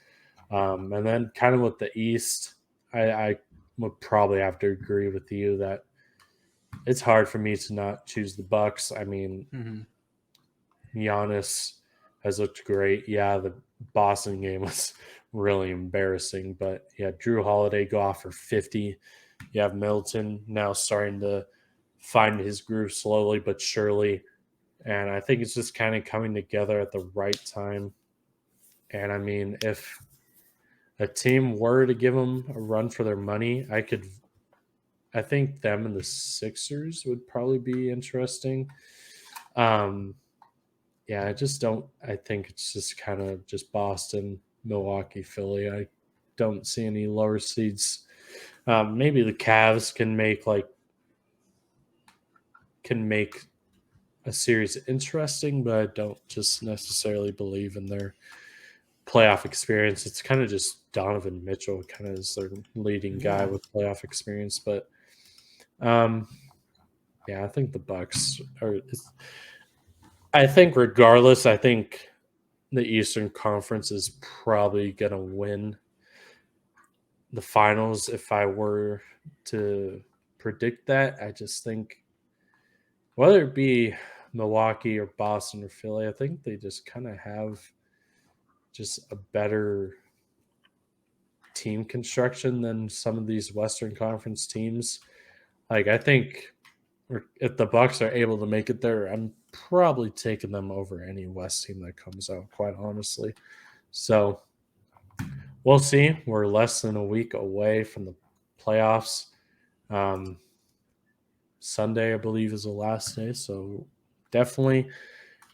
And then kind of with the East, I would probably have to agree with you that it's hard for me to not choose the Bucks. I mean, Giannis has looked great. Yeah, the Boston game was really embarrassing, but yeah, Drew Holiday go off for 50. You have Middleton now starting to find his groove slowly but surely. And I think it's just kind of coming together at the right time. And I mean, if a team were to give them a run for their money, I think them and the Sixers would probably be interesting. Yeah, I just don't. I think it's just kind of just Boston, Milwaukee, Philly. I don't see any lower seeds. Maybe the Cavs can make a series interesting, but I don't just necessarily believe in their playoff experience. It's kind of just Donovan Mitchell, kind of is their leading guy with playoff experience. But yeah, I think the Bucks are. I think regardless, I think the Eastern Conference is probably going to win the finals. If I were to predict that, I just think whether it be Milwaukee or Boston or Philly, I think they just kind of have just a better team construction than some of these Western Conference teams. Like I think if the Bucks are able to make it there, I'm probably taking them over any West team that comes out, quite honestly. So we'll see. We're less than a week away from the playoffs. Sunday, I believe, is the last day. So definitely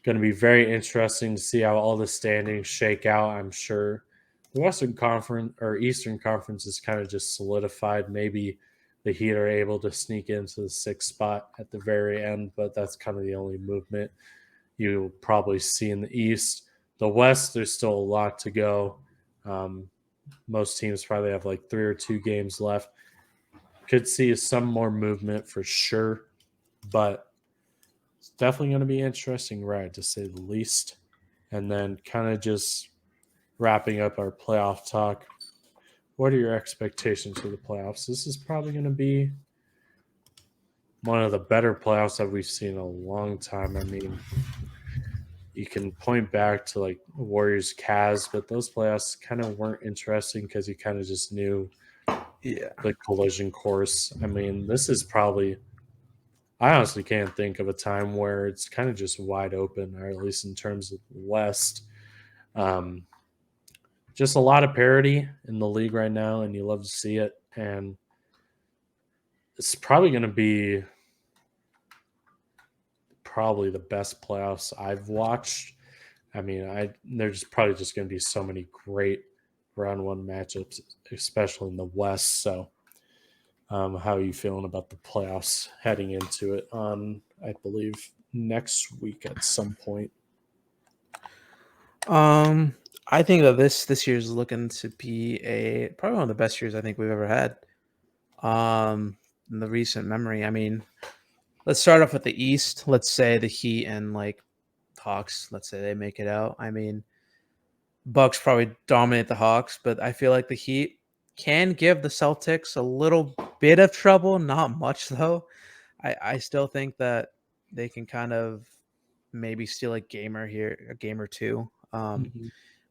going to be very interesting to see how all the standings shake out. I'm sure the Western Conference or Eastern Conference is kind of just solidified. Maybe the Heat are able to sneak into the 6th spot at the very end, but that's kind of the only movement you'll probably see in the East. The West, there's still a lot to go. Most teams probably have like 3 or 2 games left. Could see some more movement for sure, but it's definitely going to be an interesting ride to say the least. And then kind of just wrapping up our playoff talk. What are your expectations for the playoffs? This is probably going to be one of the better playoffs that we've seen in a long time. I mean, you can point back to like Warriors Cavs, but those playoffs kind of weren't interesting because you kind of just knew the collision course. I mean, this is probably, I honestly can't think of a time where it's kind of just wide open, or at least in terms of the West. Just a lot of parity in the league right now, and you love to see it. And it's probably going to be probably the best playoffs I've watched. I mean, there's probably just going to be so many great round one matchups, especially in the West. So, how are you feeling about the playoffs heading into it on, I believe, next week at some point? I think that this year is looking to be probably one of the best years I think we've ever had. In the recent memory. I mean, let's start off with the East. Let's say the Heat and like Hawks. Let's say they make it out. I mean, Bucks probably dominate the Hawks, but I feel like the Heat can give the Celtics a little bit of trouble. Not much though. I still think that they can kind of maybe steal a game or two.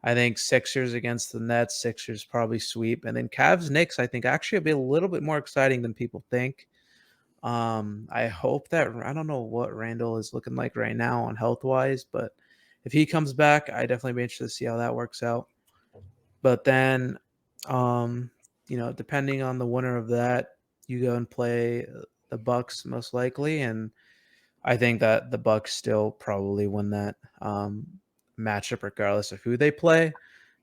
I think Sixers against the Nets, Sixers probably sweep. And then Cavs Knicks, I think actually will be a little bit more exciting than people think. I hope that I don't know what Randall is looking like right now on health wise, but if he comes back, I definitely be interested to see how that works out. But then, depending on the winner of that, you go and play the Bucks most likely, and I think that the Bucks still probably win that matchup regardless of who they play.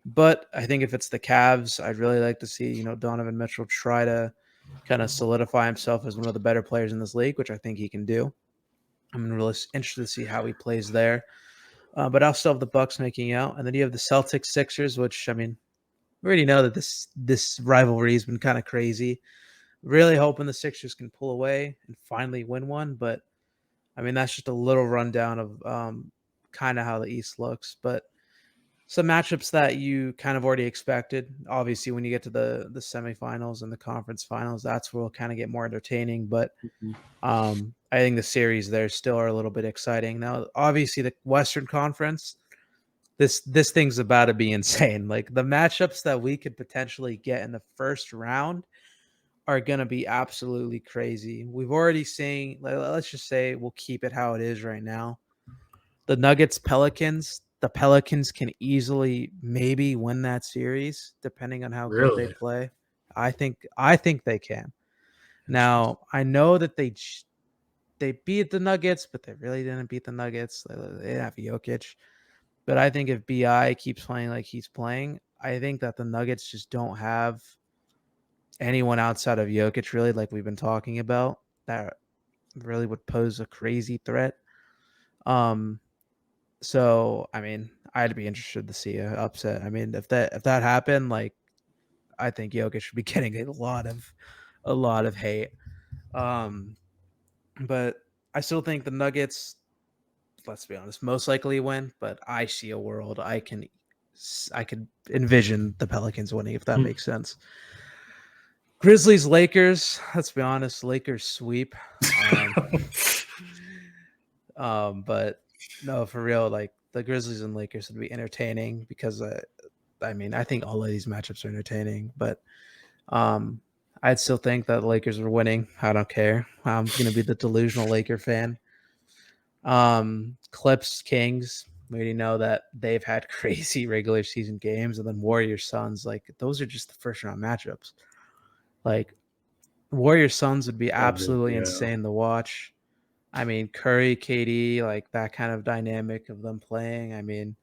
But I think if it's the Cavs, I'd really like to see Donovan Mitchell try to kind of solidify himself as one of the better players in this league, which I think he can do. I'm really interested to see how he plays there. But I'll still have the Bucks making out, and then you have the Celtics Sixers, which I mean, we already know that this rivalry has been kind of crazy. Really hoping the Sixers can pull away and finally win one, but I mean that's just a little rundown of kind of how the East looks. But some matchups that you kind of already expected. Obviously, when you get to the semifinals and the conference finals, that's where we'll kind of get more entertaining. But I think the series there still are a little bit exciting. Now, obviously, the Western Conference, this thing's about to be insane. Like the matchups that we could potentially get in the first round are going to be absolutely crazy. We've already seen, let's just say we'll keep it how it is right now. The Nuggets Pelicans, the Pelicans can easily maybe win that series depending on how good they play. I think they can. Now, I know that they beat the Nuggets, but they really didn't beat the Nuggets. They didn't have Jokic. But I think if BI keeps playing like he's playing, I think that the Nuggets just don't have anyone outside of Jokic really, like we've been talking about, that really would pose a crazy threat. So I mean, I'd be interested to see an upset. I mean, if that happened, like I think Jokic should be getting a lot of hate. But I still think the Nuggets, let's be honest, most likely win. But I see a world I could envision the Pelicans winning, if that makes sense. Grizzlies, Lakers. Let's be honest, Lakers sweep. But no, for real, like the Grizzlies and Lakers would be entertaining because I mean, I think all of these matchups are entertaining, but I'd still think that the Lakers are winning. I don't care. I'm gonna be the delusional Laker fan. Clips, Kings. We already know that they've had crazy regular season games, and then Warriors, Suns. Like those are just the first round matchups. Like Warriors, Suns would be absolutely insane to watch. I mean, Curry, KD, like that kind of dynamic of them playing. I mean,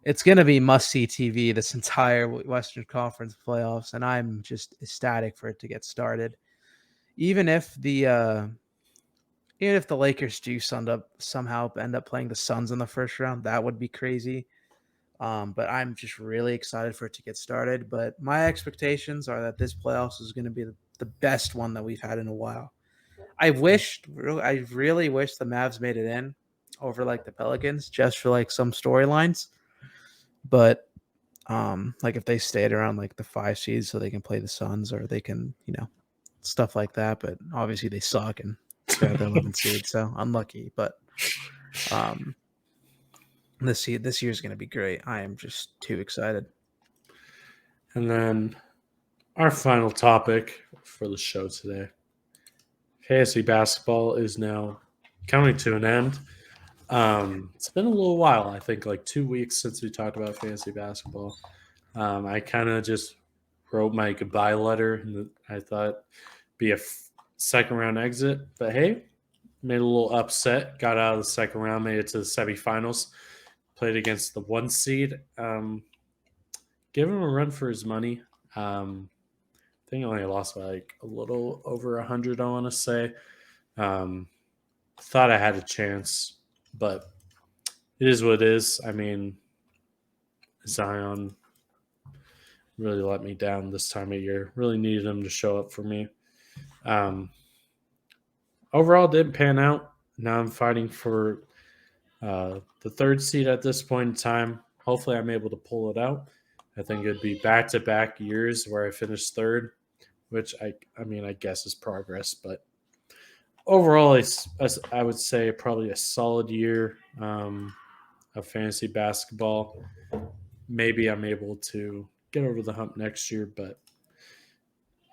it's going to be must-see TV this entire Western Conference playoffs, and I'm just ecstatic for it to get started. Even if the Lakers do somehow end up playing the Suns in the first round, that would be crazy. But I'm just really excited for it to get started. But my expectations are that this playoffs is going to be the best one that we've had in a while. I really wish the Mavs made it in over like the Pelicans just for like some storylines. But like if they stayed around like the 5 seeds so they can play the Suns or they can, stuff like that. But obviously they suck and they're the 11 seed, so unlucky. But this year's going to be great. I am just too excited. And then our final topic for the show today. Fantasy basketball is now coming to an end. It's been a little while, I think like 2 weeks since we talked about fantasy basketball. I kind of just wrote my goodbye letter, and I thought be a second round exit. But hey, made a little upset, got out of the second round, made it to the semifinals, played against the 1 seed. Give him a run for his money. I think I only lost by like a little over 100, I want to say. Thought I had a chance, but it is what it is. I mean, Zion really let me down this time of year. Really needed him to show up for me. Overall, didn't pan out. Now I'm fighting for the 3rd seed at this point in time. Hopefully, I'm able to pull it out. I think it'd be back-to-back years where I finish 3rd, which I guess is progress. But overall, I would say probably a solid year of fantasy basketball. Maybe I'm able to get over the hump next year, but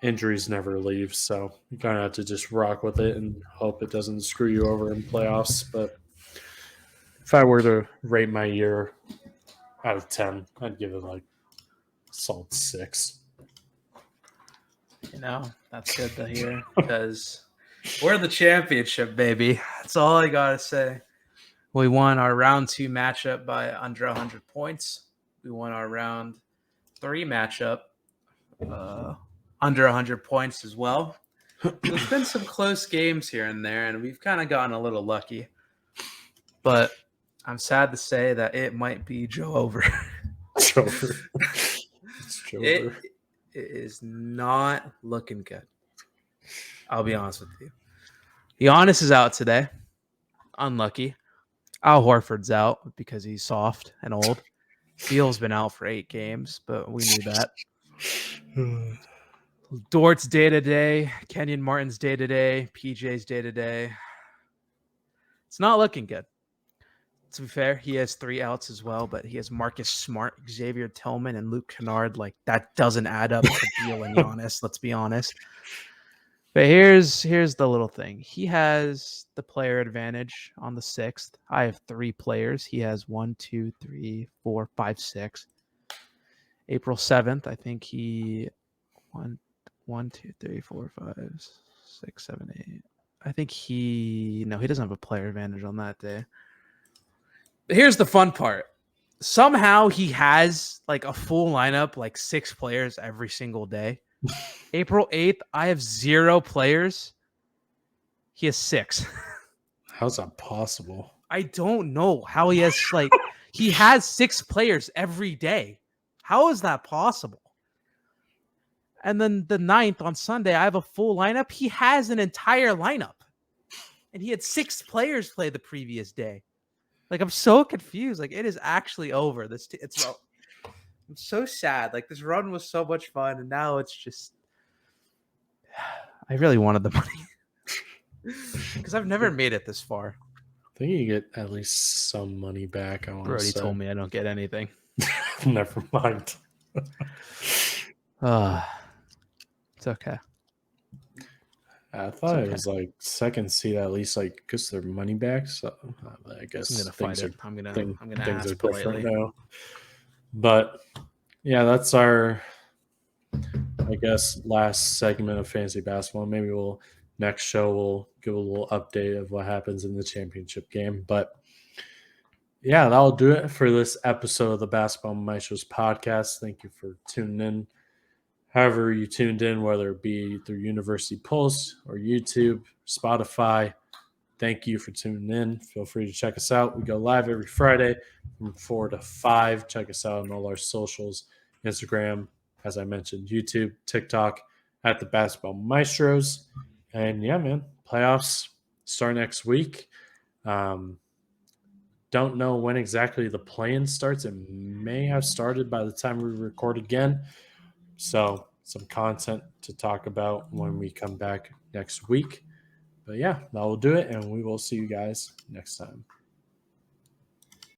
injuries never leave. So you kind of have to just rock with it and hope it doesn't screw you over in playoffs. But if I were to rate my year out of 10, I'd give it like a solid 6. That's good to hear because we're the championship, baby. That's all I got to say. We won our round 2 matchup by under 100 points. We won our round 3 matchup under 100 points as well. There's been some close games here and there, and we've kind of gotten a little lucky. But I'm sad to say that it might be Joe over. It's over. It is not looking good. I'll be honest with you. Giannis is out today. Unlucky. Al Horford's out because he's soft and old. Beal's been out for 8 games, but we knew that. Dort's day-to-day. Kenyon Martin's day-to-day. PJ's day-to-day. It's not looking good. To be fair, he has 3 outs as well, but he has Marcus Smart, Xavier Tillman, and Luke Kennard. Like, that doesn't add up to Beal and Giannis, let's be honest. But here's the little thing. He has the player advantage on the 6th. I have 3 players. He has 1, 2, 3, 4, 5, 6. April 7th, I think he 1, 2, 3, 4, 5, 6, 7, 8. I think he doesn't have a player advantage on that day. But here's the fun part. Somehow he has like a full lineup, like 6 players every single day. April 8th, I have 0 players. He has 6. How's that possible? I don't know how he has he has 6 players every day. How is that possible? And then the 9th on Sunday, I have a full lineup. He has an entire lineup. And he had 6 players play the previous day. Like, I'm so confused. Like, it is actually over. I'm so sad. Like, this run was so much fun, and now it's just. I really wanted the money because I've never made it this far. I think you get at least some money back. Brody told me I don't get anything. Never mind. It's okay. I thought it was like 2nd seed at least, like because their money back. So I guess I'm gonna fight it. I'm gonna things ask are different politely. now. But yeah, that's our, I guess, last segment of fantasy basketball. Maybe next show we'll give a little update of what happens in the championship game. But yeah, that'll do it for this episode of the Basketball Maestros podcast. Thank you for tuning in. However you tuned in, whether it be through University Pulse or YouTube, Spotify, thank you for tuning in. Feel free to check us out. We go live every Friday from 4 to 5. Check us out on all our socials, Instagram, as I mentioned, YouTube, TikTok, at the Basketball Maestros. And yeah, man, playoffs start next week. Don't know when exactly the play-in starts. It may have started by the time we record again. So some content to talk about when we come back next week. But yeah, that will do it, and we will see you guys next time.